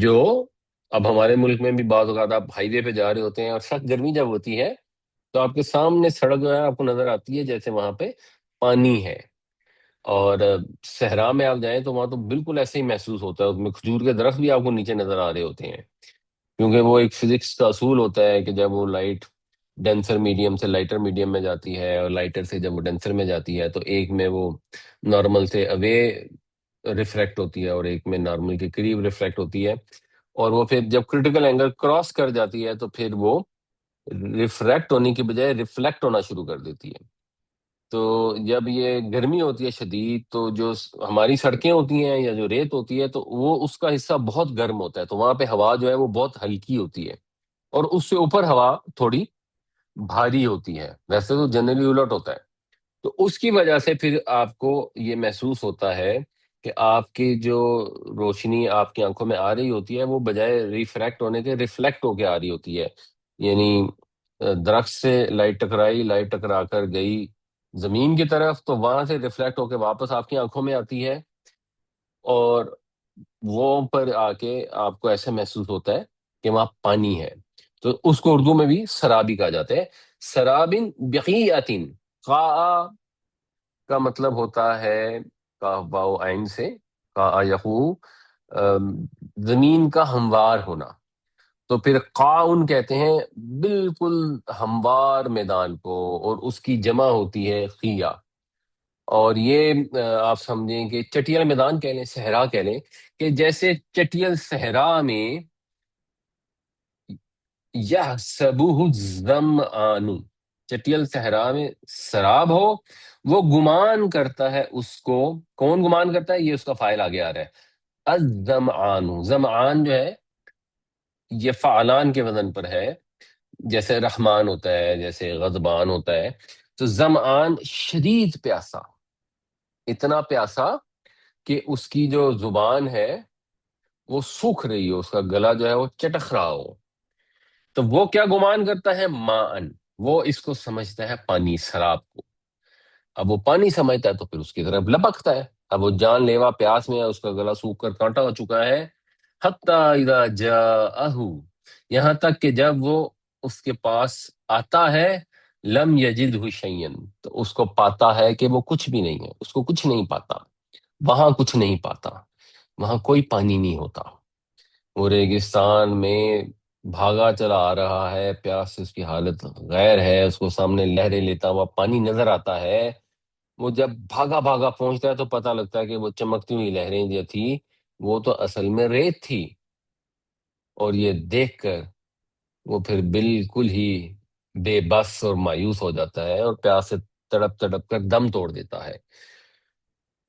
جو اب ہمارے ملک میں بھی بعض اوقات آپ ہائی وے پہ جا رہے ہوتے ہیں اور سخت گرمی جب ہوتی ہے تو آپ کے سامنے سڑک جو ہے آپ کو نظر آتی ہے جیسے وہاں پہ پانی ہے، اور صحرا میں آپ جائیں تو وہاں تو بالکل ایسے ہی محسوس ہوتا ہے، اس میں کھجور کے درخت بھی آپ کو نیچے نظر آ رہے ہوتے ہیں، کیونکہ وہ ایک فزکس کا اصول ہوتا ہے کہ جب وہ لائٹ ڈینسر میڈیم سے لائٹر میڈیم میں جاتی ہے اور لائٹر سے جب وہ ڈینسر میں جاتی ہے تو ایک میں وہ نارمل سے اوے ریفریکٹ ہوتی ہے اور ایک میں نارمل کے قریب ریفریکٹ ہوتی ہے، اور وہ پھر جب کرٹیکل اینگل کراس کر جاتی ہے تو پھر وہ ریفریکٹ ہونے کی بجائے ریفلیکٹ ہونا شروع کر دیتی ہے۔ تو جب یہ گرمی ہوتی ہے شدید تو جو ہماری سڑکیں ہوتی ہیں یا جو ریت ہوتی ہے تو وہ اس کا حصہ بہت گرم ہوتا ہے، تو وہاں پہ ہوا جو ہے وہ بہت ہلکی ہوتی ہے، اور اس سے اوپر ہوا تھوڑی بھاری ہوتی ہے، ویسے تو جنرلی الٹ ہوتا ہے۔ تو اس کی وجہ سے پھر آپ کو یہ محسوس ہوتا ہے کہ آپ کی جو روشنی آپ کی آنکھوں میں آ رہی ہوتی ہے وہ بجائے ریفریکٹ ہونے کے ریفلیکٹ ہو کے آ رہی ہوتی ہے، یعنی درخت سے لائٹ ٹکرائی، لائٹ ٹکرا کر گئی زمین کی طرف، تو وہاں سے ریفلیکٹ ہو کے واپس آپ کی آنکھوں میں آتی ہے، اور وہ پر آ کے آپ کو ایسے محسوس ہوتا ہے کہ وہاں پانی ہے. تو اس کو اردو میں بھی سرابی کہا جاتا ہے. سرابن بقیعتن، قاء کا مطلب ہوتا ہے کاف باؤ عین سے، قاء یقوع، زمین کا ہموار ہونا. تو پھر قاؤن کہتے ہیں بالکل ہموار میدان کو، اور اس کی جمع ہوتی ہے قیہ. اور یہ آپ سمجھیں کہ چٹیل میدان کہہ لیں، صحرا کہہ لیں، کہ جیسے چٹیل صحرا میں یحسبہ الظمآن، چٹیل صحرا میں سراب ہو، وہ گمان کرتا ہے اس کو. کون گمان کرتا ہے؟ یہ اس کا فائل آگے آ رہا ہے. الظمآن، زمعان جو ہے یہ فعلان کے وزن پر ہے، جیسے رحمان ہوتا ہے، جیسے غضبان ہوتا ہے. تو زمعان شدید پیاسا، اتنا پیاسا کہ اس کی جو زبان ہے وہ سوکھ رہی ہو، اس کا گلا جو ہے وہ چٹخ رہا ہو. تو وہ کیا گمان کرتا ہے؟ ماءن، وہ اس کو سمجھتا ہے پانی، سراب کو. اب وہ پانی سمجھتا ہے تو پھر اس کی طرف لپکتا ہے. اب وہ جان لیوا پیاس میں ہے، اس کا گلا سوکھ کر کانٹا ہو چکا ہے. حتی اذا جاءہ، یہاں تک کہ جب وہ اس کے پاس آتا ہے، لم یجدہ شیئا، تو اس کو پاتا ہے کہ وہ کچھ بھی نہیں ہے، اس کو کچھ نہیں پاتا، وہاں کچھ نہیں پاتا، وہاں کوئی پانی نہیں ہوتا. وہ ریگستان میں بھاگا چلا آ رہا ہے، پیاس سے اس کی حالت غیر ہے، اس کو سامنے لہریں لیتا ہوا پانی نظر آتا ہے. وہ جب بھاگا بھاگا پہنچتا ہے تو پتہ لگتا ہے کہ وہ چمکتی ہوئی لہریں جو تھی وہ تو اصل میں ریت تھی. اور یہ دیکھ کر وہ پھر بالکل ہی بے بس اور مایوس ہو جاتا ہے، اور پیاس سے تڑپ تڑپ کر دم توڑ دیتا ہے.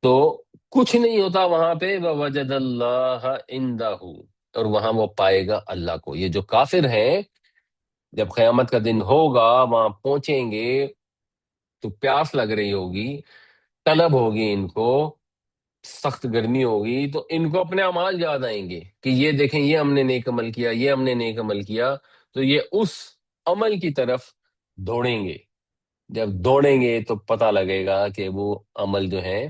تو کچھ نہیں ہوتا وہاں پہ. وَوَجَدَ اللَّهَ عِندَهُ، اور وہاں وہ پائے گا اللہ کو. یہ جو کافر ہیں جب قیامت کا دن ہوگا وہاں پہنچیں گے تو پیاس لگ رہی ہوگی، طلب ہوگی ان کو، سخت گرمی ہوگی، تو ان کو اپنے اعمال یاد آئیں گے کہ یہ دیکھیں یہ ہم نے نیک عمل کیا، یہ ہم نے نیک عمل کیا. تو یہ اس عمل کی طرف دوڑیں گے. جب دوڑیں گے تو پتہ لگے گا کہ وہ عمل جو ہیں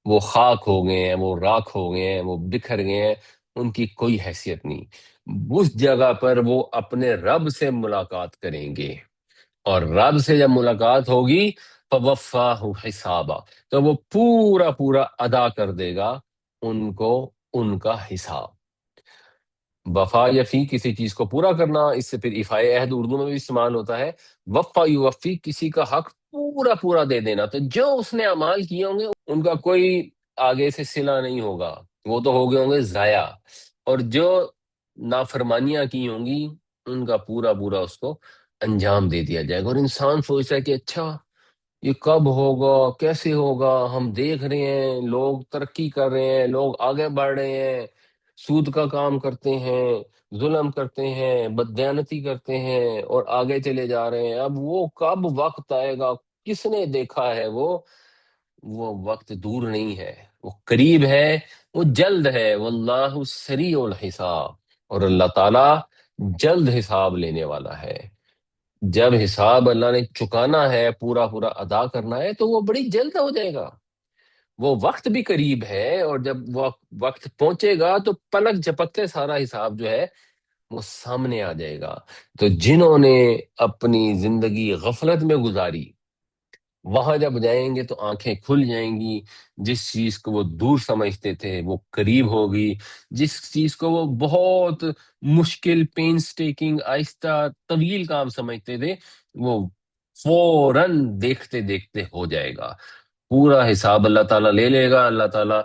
وہ خاک ہو گئے ہیں، وہ راکھ ہو گئے ہیں، وہ بکھر گئے ہیں، ان کی کوئی حیثیت نہیں. اس جگہ پر وہ اپنے رب سے ملاقات کریں گے، اور رب سے جب ملاقات ہوگی فوفاہ حسابا، تو وہ پورا پورا ادا کر دے گا ان کو ان کا حساب. وفا یا فی کسی چیز کو پورا کرنا، اس سے پھر افائے عہد اردو میں بھی استعمال ہوتا ہے. وفا یوفی، کسی کا حق پورا پورا دے دینا. تو جو اس نے اعمال کیے ہوں گے ان کا کوئی آگے سے صلہ نہیں ہوگا، وہ تو ہو گئے ہوں گے ضائع. اور جو نافرمانیاں کی ہوں گی ان کا پورا پورا اس کو انجام دے دیا جائے گا. اور انسان سوچتا ہے کہ اچھا یہ کب ہوگا، کیسے ہوگا؟ ہم دیکھ رہے ہیں لوگ ترقی کر رہے ہیں، لوگ آگے بڑھ رہے ہیں، سود کا کام کرتے ہیں، ظلم کرتے ہیں، بددیانتی کرتے ہیں، اور آگے چلے جا رہے ہیں. اب وہ کب وقت آئے گا؟ کس نے دیکھا ہے؟ وہ وقت دور نہیں ہے، وہ قریب ہے، وہ جلد ہے. واللہ سریع الحساب، اور اللہ تعالی جلد حساب لینے والا ہے. جب حساب اللہ نے چکانا ہے، پورا پورا ادا کرنا ہے، تو وہ بڑی جلد ہو جائے گا. وہ وقت بھی قریب ہے، اور جب وہ وقت پہنچے گا تو پلک جھپکتے سارا حساب جو ہے وہ سامنے آ جائے گا. تو جنہوں نے اپنی زندگی غفلت میں گزاری، وہاں جب جائیں گے تو آنکھیں کھل جائیں گی. جس چیز کو وہ دور سمجھتے تھے وہ قریب ہوگی، جس چیز کو وہ بہت مشکل، پینس ٹیکنگ، آہستہ طویل کام سمجھتے تھے، وہ فوراً دیکھتے دیکھتے ہو جائے گا. پورا حساب اللہ تعالیٰ لے لے گا. اللہ تعالیٰ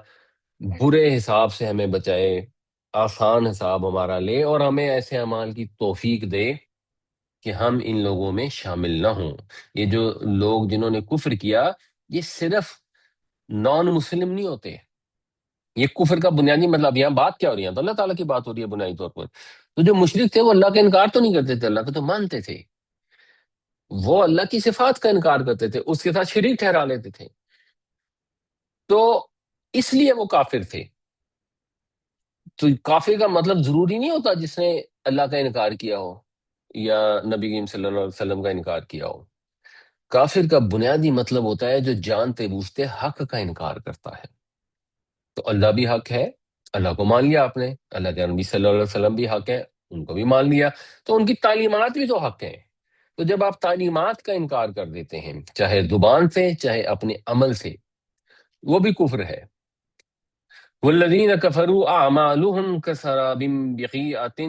برے حساب سے ہمیں بچائے، آسان حساب ہمارا لے، اور ہمیں ایسے اعمال کی توفیق دے کہ ہم ان لوگوں میں شامل نہ ہوں. یہ جو لوگ جنہوں نے کفر کیا، یہ صرف نان مسلم نہیں ہوتے. یہ کفر کا بنیادی مطلب یہاں بات کیا ہو رہی ہے؟ تو اللہ تعالیٰ کی بات ہو رہی ہے بنیادی طور پر. تو جو مشرک تھے وہ اللہ کا انکار تو نہیں کرتے تھے، اللہ کو تو مانتے تھے. وہ اللہ کی صفات کا انکار کرتے تھے، اس کے ساتھ شریک ٹھہرا لیتے تھے. تو اس لیے وہ کافر تھے. تو کافر کا مطلب ضروری نہیں ہوتا جس نے اللہ کا انکار کیا ہو. یا نبی کریم صلی اللہ علیہ وسلم کا انکار کیا ہو۔ کافر کا بنیادی مطلب ہوتا ہے جو جانتے بوجھتے حق کا انکار کرتا ہے۔ تو اللہ بھی حق ہے، اللہ کو مان لیا آپ نے، اللہ کے نبی صلی اللہ علیہ وسلم بھی حق ہے، ان کو بھی مان لیا، تو ان کی تعلیمات بھی تو حق ہیں۔ تو جب آپ تعلیمات کا انکار کر دیتے ہیں، چاہے زبان سے چاہے اپنے عمل سے، وہ بھی کفر ہے۔ والذین کفروا اعمالهم کسراب بقیعة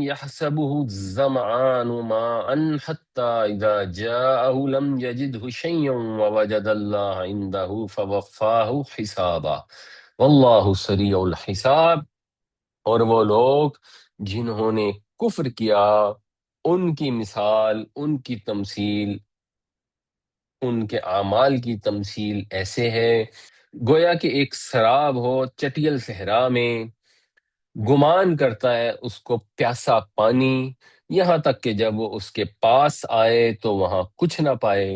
يحسبه الظمآن ماء حتى اذا جاءه لم يجده شيئا ووجد الله عنده فوفاه حسابا واللہ سریع الحساب۔ اور وہ لوگ جنہوں نے کفر کیا، ان کی مثال، ان کی تمثیل، ان کے اعمال کی تمثیل ایسے ہے گویا کہ ایک سراب ہو چٹیل صحرا میں، گمان کرتا ہے اس کو پیاسا پانی، یہاں تک کہ جب وہ اس کے پاس آئے تو وہاں کچھ نہ پائے،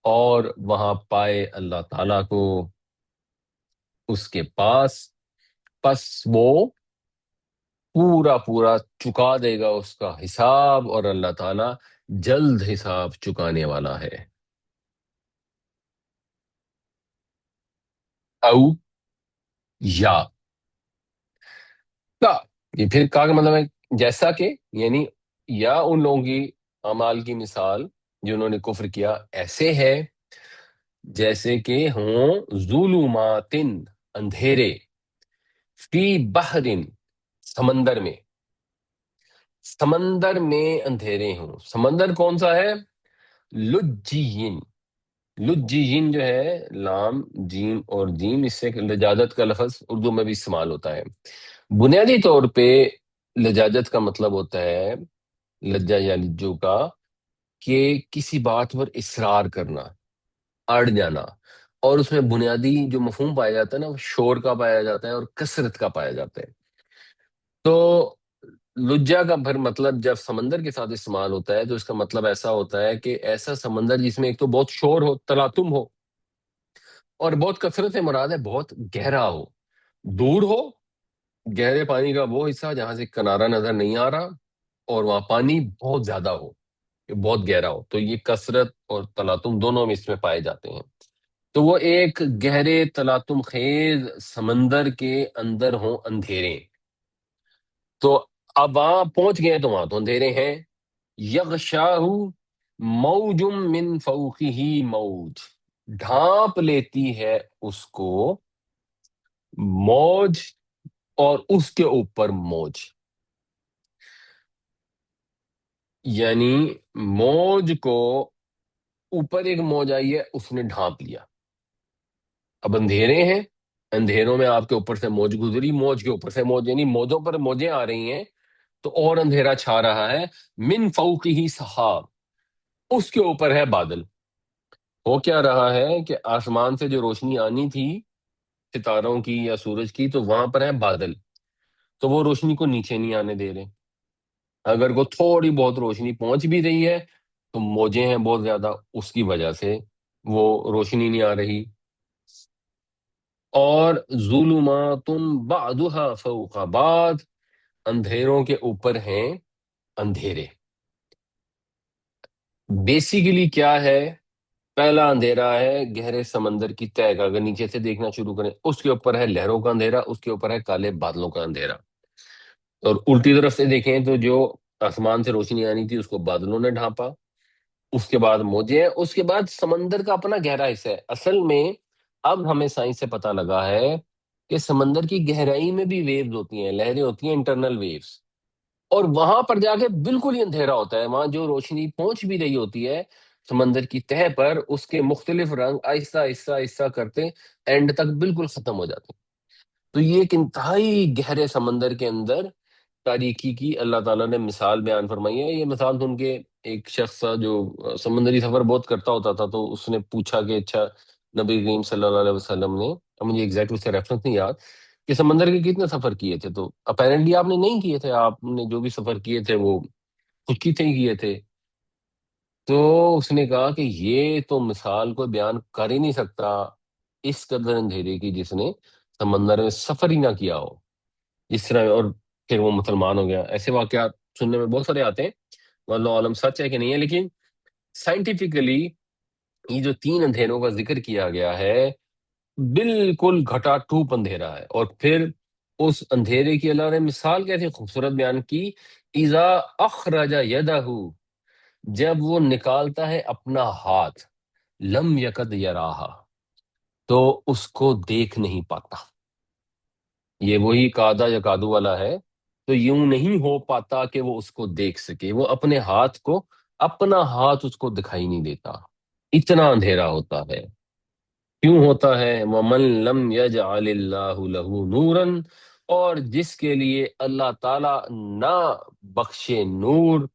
اور وہاں پائے اللہ تعالیٰ کو اس کے پاس، پس وہ پورا پورا چکا دے گا اس کا حساب، اور اللہ تعالیٰ جلد حساب چکانے والا ہے۔ او یا کا، یہ پھر کا مطلب ہے جیسا کہ، یعنی یا ان لوگوں کی اعمال کی مثال جنہوں نے کفر کیا ایسے ہے جیسے کہ ہوں ظلمات اندھیرے، فی بحر سمندر میں، سمندر میں اندھیرے ہوں۔ سمندر کون سا ہے؟ لجین، لجین جو ہے لام جیم اور جیم، اس سے لجاجت کا لفظ اردو میں بھی استعمال ہوتا ہے۔ بنیادی طور پہ لجاجت کا مطلب ہوتا ہے، لجا یا لجو کا، کہ کسی بات پر اصرار کرنا، اڑ جانا، اور اس میں بنیادی جو مفہوم پایا جاتا ہے نا، وہ شور کا پایا جاتا ہے اور کثرت کا پایا جاتا ہے۔ تو لجا کا پھر مطلب جب سمندر کے ساتھ استعمال ہوتا ہے تو اس کا مطلب ایسا ہوتا ہے کہ ایسا سمندر جس میں ایک تو بہت شور ہو، تلاطم ہو، اور بہت کثرت سے مراد ہے بہت گہرا ہو، دور ہو، گہرے پانی کا وہ حصہ جہاں سے کنارہ نظر نہیں آ رہا، اور وہاں پانی بہت زیادہ ہو، بہت گہرا ہو، تو یہ کثرت اور تلاطم دونوں میں اس میں پائے جاتے ہیں۔ تو وہ ایک گہرے تلاطم خیز سمندر کے اندر ہوں اندھیرے، تو اب وہاں پہنچ گئے تو وہاں تو اندھیرے ہیں۔ یغشاہ موج من فوقہ موج، ڈھانپ لیتی ہے اس کو موج، اور اس کے اوپر موج، یعنی موج کو اوپر ایک موج آئی ہے، اس نے ڈھانپ لیا۔ اب اندھیرے ہیں، اندھیروں میں آپ کے اوپر سے موج گزری، موج کے اوپر سے موج، یعنی موجوں پر موجیں آ رہی ہیں، تو اور اندھیرا چھا رہا ہے۔ من فوقہ سحاب، اس کے اوپر ہے بادل۔ ہو کیا رہا ہے کہ آسمان سے جو روشنی آنی تھی ستاروں کی یا سورج کی، تو وہاں پر ہے بادل، تو وہ روشنی کو نیچے نہیں آنے دے رہے۔ اگر کو تھوڑی بہت روشنی پہنچ بھی رہی ہے تو موجیں ہیں بہت زیادہ، اس کی وجہ سے وہ روشنی نہیں آ رہی۔ اور ظلمات بعضها فوق بعض، اندھیروں کے اوپر ہیں اندھیرے۔ بیسیکلی کیا ہے؟ پہلا اندھیرا ہے گہرے سمندر کی تہہ کا، اگر نیچے سے دیکھنا شروع کریں، اس کے اوپر ہے لہروں کا اندھیرا، اس کے اوپر ہے کالے بادلوں کا اندھیرا۔ اور الٹی طرف سے دیکھیں تو جو آسمان سے روشنی آنی تھی اس کو بادلوں نے ڈھانپا، اس کے بعد موجیں ہیں، اس کے بعد سمندر کا اپنا گہرا حصہ ہے۔ اصل میں اب ہمیں سائنس سے پتہ لگا ہے کہ سمندر کی گہرائی میں بھی ویوز ہوتی ہیں، لہریں ہوتی ہیں، انٹرنل ویوز، اور وہاں پر جا کے بالکل ہی اندھیرا ہوتا ہے۔ وہاں جو روشنی پہنچ بھی رہی ہوتی ہے سمندر کی تہہ پر، اس کے مختلف رنگ آہستہ آہستہ آہستہ کرتے اینڈ تک بالکل ختم ہو جاتے ہیں۔ تو یہ ایک انتہائی گہرے سمندر کے اندر تاریکی کی اللہ تعالیٰ نے مثال بیان فرمائی ہے۔ یہ مثال سن کے ایک شخص تھا جو سمندری سفر بہت کرتا ہوتا تھا، تو اس نے پوچھا کہ اچھا نبی کریم صلی اللہ علیہ وسلم نے، اب مجھے ایگزیکٹ اس کا ریفرنس نہیں یاد، کہ سمندر کے کتنے سفر کیے تھے؟ تو اپیرنٹلی آپ نے نہیں کیے تھے، آپ نے جو بھی سفر کیے تھے وہ خود سے ہی کیے تھے۔ تو اس نے کہا کہ یہ تو مثال کوئی بیان کر ہی نہیں سکتا اس قدر اندھیرے کی جس نے سمندر میں سفر ہی نہ کیا ہو، جس طرح، اور پھر وہ مسلمان ہو گیا۔ ایسے واقعات سننے میں بہت سارے آتے ہیں، واللہ عالم سچ ہے کہ نہیں ہے، لیکن سائنٹیفکلی یہ جو تین اندھیروں کا ذکر کیا گیا ہے بالکل گھٹا ٹوپ اندھیرا ہے۔ اور پھر اس اندھیرے کی اللہ نے مثال کیسے خوبصورت بیان کی، اذا اخرج یدہ، جب وہ نکالتا ہے اپنا ہاتھ، لم یکد یراہا، تو اس کو دیکھ نہیں پاتا۔ یہ وہی کادا یا کادو والا ہے، تو یوں نہیں ہو پاتا کہ وہ اس کو دیکھ سکے، وہ اپنے ہاتھ کو، اپنا ہاتھ اس کو دکھائی نہیں دیتا، اتنا اندھیرا ہوتا ہے۔ کیوں ہوتا ہے؟ وَمَن لَمْ يَجْعَلِ اللَّهُ لَهُ نُورًا، اور جس کے لیے اللہ تعالی نہ بخشے نور،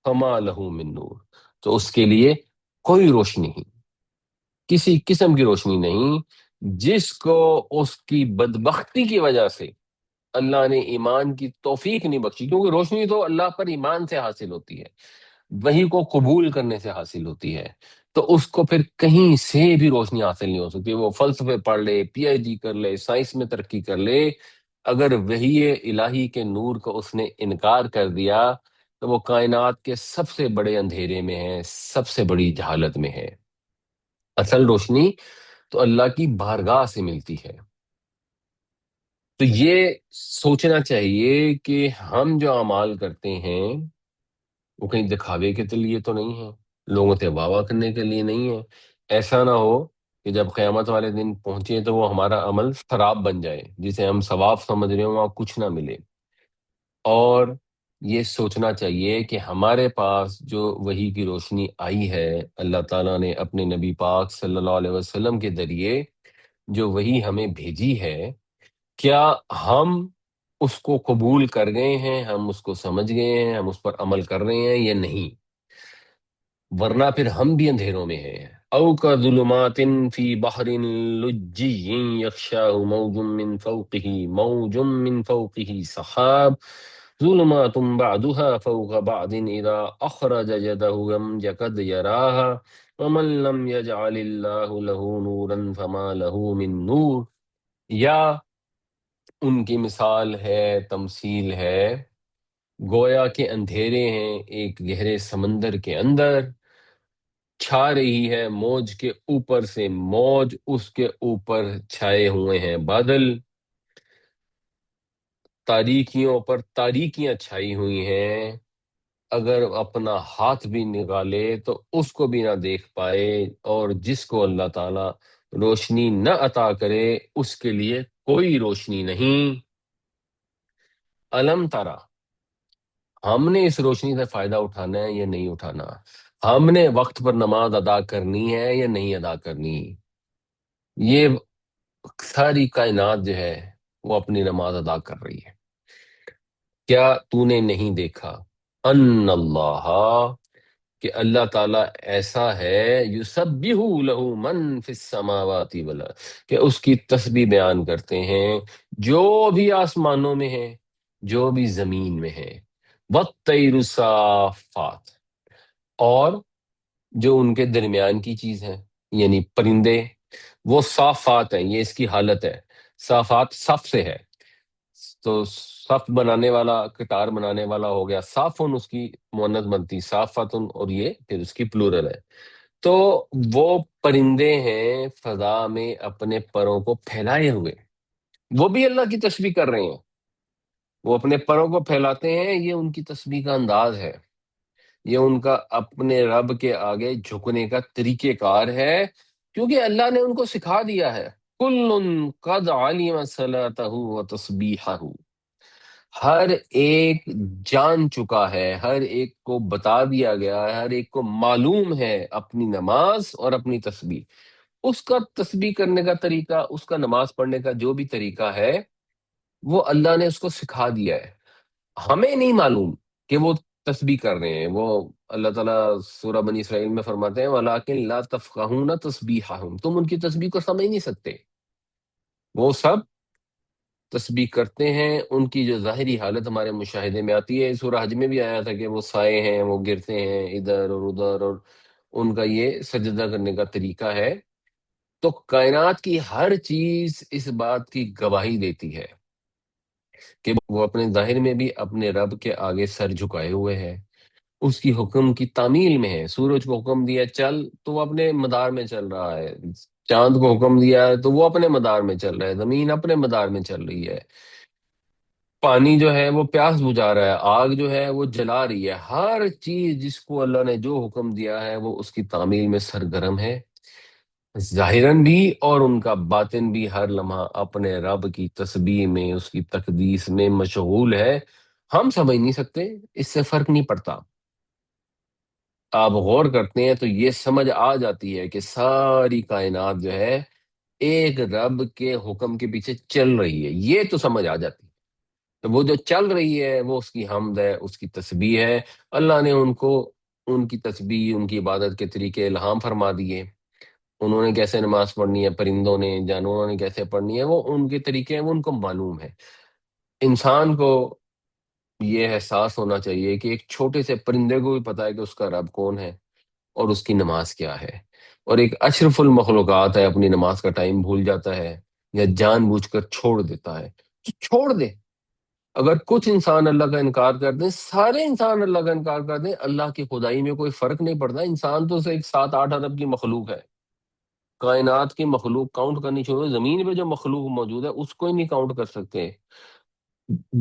فَمَا لَهُ مِن نور، تو اس کے لیے کوئی روشنی نہیں، کسی قسم کی روشنی نہیں۔ جس کو اس کی بدبختی کی وجہ سے اللہ نے ایمان کی توفیق نہیں بخشی، کیونکہ روشنی تو اللہ پر ایمان سے حاصل ہوتی ہے، وہی کو قبول کرنے سے حاصل ہوتی ہے، تو اس کو پھر کہیں سے بھی روشنی حاصل نہیں ہو سکتی۔ وہ فلسفے پڑھ لے، پی ایچ ڈی کر لے، سائنس میں ترقی کر لے، اگر وہی الہی کے نور کو اس نے انکار کر دیا تو وہ کائنات کے سب سے بڑے اندھیرے میں ہے، سب سے بڑی جہالت میں ہے۔ اصل روشنی تو اللہ کی بارگاہ سے ملتی ہے۔ تو یہ سوچنا چاہیے کہ ہم جو اعمال کرتے ہیں وہ کہیں دکھاوے کے لیے تو نہیں ہے، لوگوں سے واہ واہ کرنے کے لیے نہیں ہے۔ ایسا نہ ہو کہ جب قیامت والے دن پہنچے تو وہ ہمارا عمل خراب بن جائے، جسے ہم ثواب سمجھ رہے ہوں وہاں کچھ نہ ملے۔ اور یہ سوچنا چاہیے کہ ہمارے پاس جو وحی کی روشنی آئی ہے، اللہ تعالیٰ نے اپنے نبی پاک صلی اللہ علیہ وسلم کے ذریعے جو وحی ہمیں بھیجی ہے، کیا ہم اس کو قبول کر گئے ہیں، ہم اس کو سمجھ گئے ہیں، ہم اس پر عمل کر رہے ہیں یا نہیں؟ ورنہ پھر ہم بھی اندھیروں میں ہیں۔ او کا ظلمات فی بحر لجی یغشاہ موج من فوقہ سحاب ظلمات بعضها فوق بعض اذا اخرج يده لم يكد يراها ومن لم يجعل الله له نورا فما له من نور۔ یا ان کی مثال ہے، تمثیل ہے، گویا کے اندھیرے ہیں ایک گہرے سمندر کے اندر، چھا رہی ہے موج کے اوپر سے موج، اس کے اوپر چھائے ہوئے ہیں بادل، تاریکیوں پر تاریکیاں چھائی ہوئی ہیں، اگر اپنا ہاتھ بھی نکالے تو اس کو بھی نہ دیکھ پائے، اور جس کو اللہ تعالی روشنی نہ عطا کرے اس کے لیے کوئی روشنی نہیں۔ علم ترا، ہم نے اس روشنی سے فائدہ اٹھانا ہے یا نہیں اٹھانا؟ ہم نے وقت پر نماز ادا کرنی ہے یا نہیں ادا کرنی؟ یہ ساری کائنات جو ہے وہ اپنی نماز ادا کر رہی ہے۔ کیا تو نے نہیں دیکھا ان اللہ، کہ اللہ تعالیٰ ایسا ہے، یسبح لہ من فی السماوات والارض، کہ اس کی تسبیح بیان کرتے ہیں جو بھی آسمانوں میں ہیں، جو بھی زمین میں ہیں، والطیر صافات، اور جو ان کے درمیان کی چیز ہے، یعنی پرندے، وہ صافات ہیں، یہ اس کی حالت ہے۔ صافات صف سے ہے، تو صف بنانے والا، قطار بنانے والا ہو گیا صافن، اس کی مؤنث بنتی صافتن، اور یہ پھر اس کی پلورل ہے۔ تو وہ پرندے ہیں فضا میں اپنے پروں کو پھیلائے ہوئے، وہ بھی اللہ کی تسبیح کر رہے ہیں، وہ اپنے پروں کو پھیلاتے ہیں، یہ ان کی تسبیح کا انداز ہے، یہ ان کا اپنے رب کے آگے جھکنے کا طریقہ کار ہے، کیونکہ اللہ نے ان کو سکھا دیا ہے۔ کل قد علم صلاتہ و تسبیحہ، ہر ایک جان چکا ہے، ہر ایک کو بتا دیا گیا ہے، ہر ایک کو معلوم ہے اپنی نماز اور اپنی تسبیح، اس کا تسبیح کرنے کا طریقہ، اس کا نماز پڑھنے کا جو بھی طریقہ ہے وہ اللہ نے اس کو سکھا دیا ہے۔ ہمیں نہیں معلوم کہ وہ تسبیح کر رہے ہیں، وہ اللہ تعالیٰ سورہ بنی اسرائیل میں فرماتے ہیں وَلَٰكِن لَا تَفْقَهُونَ تَسْبِيحَهُمْ، تم ان کی تسبیح کو سمجھ نہیں سکتے۔ وہ سب تسبیح کرتے ہیں، ان کی جو ظاہری حالت ہمارے مشاہدے میں آتی ہے، سورہ حج میں بھی آیا تھا کہ وہ سائے ہیں، وہ گرتے ہیں ادھر اور ادھر، اور ان کا یہ سجدہ کرنے کا طریقہ ہے۔ تو کائنات کی ہر چیز اس بات کی گواہی دیتی ہے کہ وہ اپنے ظاہر میں بھی اپنے رب کے آگے سر جھکائے ہوئے ہیں، اس کی حکم کی تعمیل میں ہے۔ سورج کو حکم دیا چل تو وہ اپنے مدار میں چل رہا ہے، چاند کو حکم دیا ہے تو وہ اپنے مدار میں چل رہا ہے، زمین اپنے مدار میں چل رہی ہے، پانی جو ہے وہ پیاس بجھا رہا ہے، آگ جو ہے وہ جلا رہی ہے، ہر چیز جس کو اللہ نے جو حکم دیا ہے وہ اس کی تعمیل میں سرگرم ہے، ظاہراً بھی اور ان کا باطن بھی ہر لمحہ اپنے رب کی تسبیح میں، اس کی تقدیس میں مشغول ہے۔ ہم سمجھ نہیں سکتے، اس سے فرق نہیں پڑتا۔ آپ غور کرتے ہیں تو یہ سمجھ آ جاتی ہے کہ ساری کائنات جو ہے ایک رب کے حکم کے پیچھے چل رہی ہے، یہ تو سمجھ آ جاتی ہے۔ تو وہ جو چل رہی ہے وہ اس کی حمد ہے، اس کی تسبیح ہے۔ اللہ نے ان کو ان کی تسبیح، ان کی عبادت کے طریقے الہام فرما دیے، انہوں نے کیسے نماز پڑھنی ہے، پرندوں نے جانوروں نے کیسے پڑھنی ہے، وہ ان کے طریقے ہیں، وہ ان کو معلوم ہے۔ انسان کو یہ احساس ہونا چاہیے کہ ایک چھوٹے سے پرندے کو بھی پتا ہے کہ اس کا رب کون ہے اور اس کی نماز کیا ہے، اور ایک اشرف المخلوقات ہے اپنی نماز کا ٹائم بھول جاتا ہے یا جان بوجھ کر چھوڑ دیتا ہے، تو چھوڑ دے۔ اگر کچھ انسان اللہ کا انکار کر دیں، سارے انسان اللہ کا انکار کر دیں، اللہ کی خدائی میں کوئی فرق نہیں پڑتا۔ انسان تو ایک 7-8 ارب کی مخلوق ہے، کائنات کی مخلوق کاؤنٹ کرنی چھوڑو، زمین پہ جو مخلوق موجود ہے اس کو ہی نہیں کاؤنٹ کر سکتے۔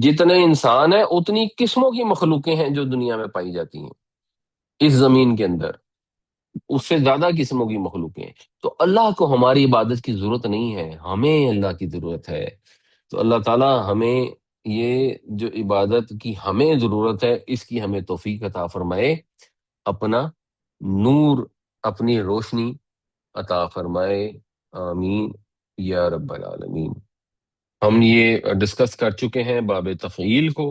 جتنے انسان ہیں اتنی قسموں کی مخلوقیں ہیں جو دنیا میں پائی جاتی ہیں اس زمین کے اندر، اس سے زیادہ قسموں کی مخلوقیں ہیں۔ تو اللہ کو ہماری عبادت کی ضرورت نہیں ہے، ہمیں اللہ کی ضرورت ہے۔ تو اللہ تعالیٰ ہمیں یہ جو عبادت کی ہمیں ضرورت ہے اس کی ہمیں توفیق عطا فرمائے، اپنا نور، اپنی روشنی عطا فرمائے، آمین یا رب العالمین۔ ہم یہ ڈسکس کر چکے ہیں باب تفعیل کو،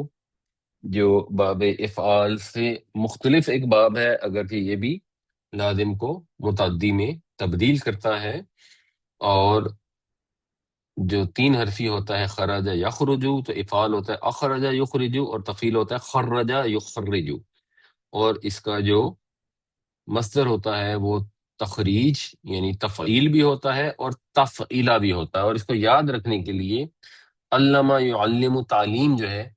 جو باب افعال سے مختلف ایک باب ہے، اگرچہ یہ بھی لازم کو متعدی میں تبدیل کرتا ہے، اور جو 3 حرفی ہوتا ہے خرج یخرجو، تو افعال ہوتا ہے اخرج یخرجو، اور تفعیل ہوتا ہے خرج یخرجو، اور اس کا جو مصدر ہوتا ہے وہ تخریج یعنی تفعیل بھی ہوتا ہے اور تفعیلہ بھی ہوتا ہے۔ اور اس کو یاد رکھنے کے لیے علامہ یعلم تعلیم جو ہے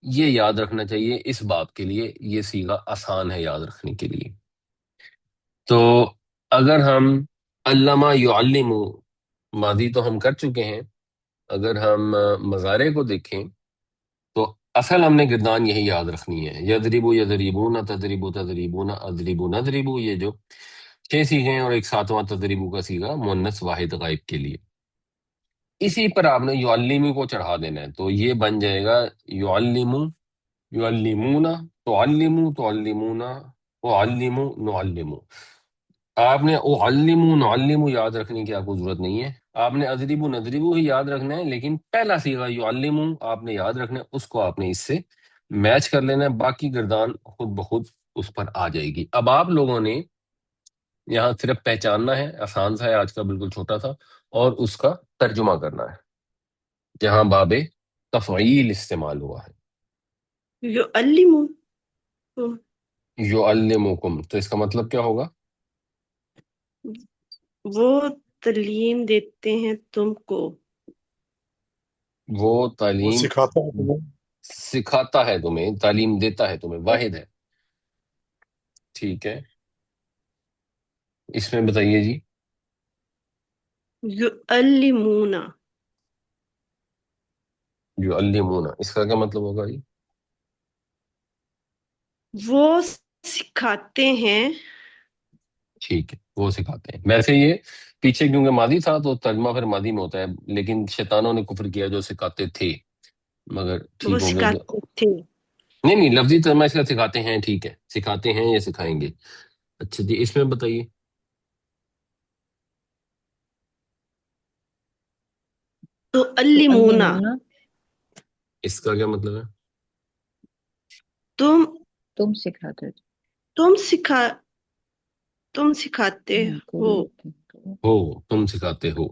یہ یاد رکھنا چاہیے اس باب کے لیے، یہ صیغہ آسان ہے یاد رکھنے کے لیے۔ تو اگر ہم علامہ یعلم ماضی تو ہم کر چکے ہیں، اگر ہم مضارع کو دیکھیں تو اصل ہم نے گردان یہی یاد رکھنی ہے، یضربو یضربون، تضربو تضربون، اضربو نضربو، یہ جو 6 سیغے ہیں، اور ایک 7واں تضربو کا سیغہ مؤنث واحد غائب کے لیے۔ اسی پر آپ نے یعلم کو چڑھا دینا ہے، تو یہ بن جائے گا یعلم یعلمون، تعلم تعلمون، اعلم نعلم۔ آپ نے اعلم نعلم یاد رکھنے کی آپ کو ضرورت نہیں ہے، آپ نے اضرب نضرب ہی یاد رکھنا ہے، لیکن پہلا صیغہ یعلم آپ نے یاد رکھنا ہے، اس کو آپ نے اس سے میچ کر لینا ہے، باقی گردان خود بخود اس پر آ جائے گی۔ اب آپ لوگوں نے یہاں صرف پہچاننا ہے، آسان سا ہے، آج کا بالکل چھوٹا تھا، اور اس کا ترجمہ کرنا ہے جہاں باب تفعیل استعمال ہوا ہے۔ یعلم، یعلمکم، تو اس کا مطلب کیا ہوگا؟ وہ تعلیم دیتے ہیں تم کو، وہ وہ تعلیم سکھاتا ہے تمہیں۔ سکھاتا ہے تمہیں، تعلیم دیتا ہے تمہیں، واحد ہے، ٹھیک ہے۔ اس میں بتائیے جی۔ یعلمون، یعلمون، اس کا کیا مطلب ہوگا جی؟ وہ سکھاتے ہیں، ٹھیک ہے، وہ سکھاتے ہیں۔ ویسے یہ پیچھے کیونکہ ماضی تھا تو ترجمہ پھر ماضی میں ہوتا ہے، لیکن شیطانوں نے کفر کیا جو سکھاتے تھے، مگر وہ ٹھیک ہو گیا جو، سکھاتے تھے۔ نہیں نہیں، لفظی ترجمہ اس کا سکھاتے ہیں، ٹھیک ہے، سکھاتے ہیں یا سکھائیں گے۔ اچھا جی، اس میں بتائیے۔ تعلمون، تعلمون، اس کا کیا مطلب ہے؟ تم تم سکھاتے تم سکھا تم سکھاتے ہو۔ ہو، تم سکھاتے ہو۔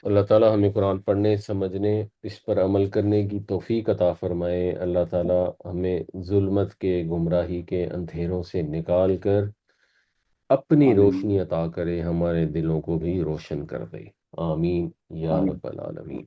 اللہ تعالیٰ ہمیں قرآن پڑھنے، سمجھنے، اس پر عمل کرنے کی توفیق عطا فرمائے۔ اللہ تعالیٰ ہمیں ظلمت کے، گمراہی کے اندھیروں سے نکال کر اپنی روشنی عطا کرے، ہمارے دلوں کو بھی روشن کر دے، آمین یا رب العالمین۔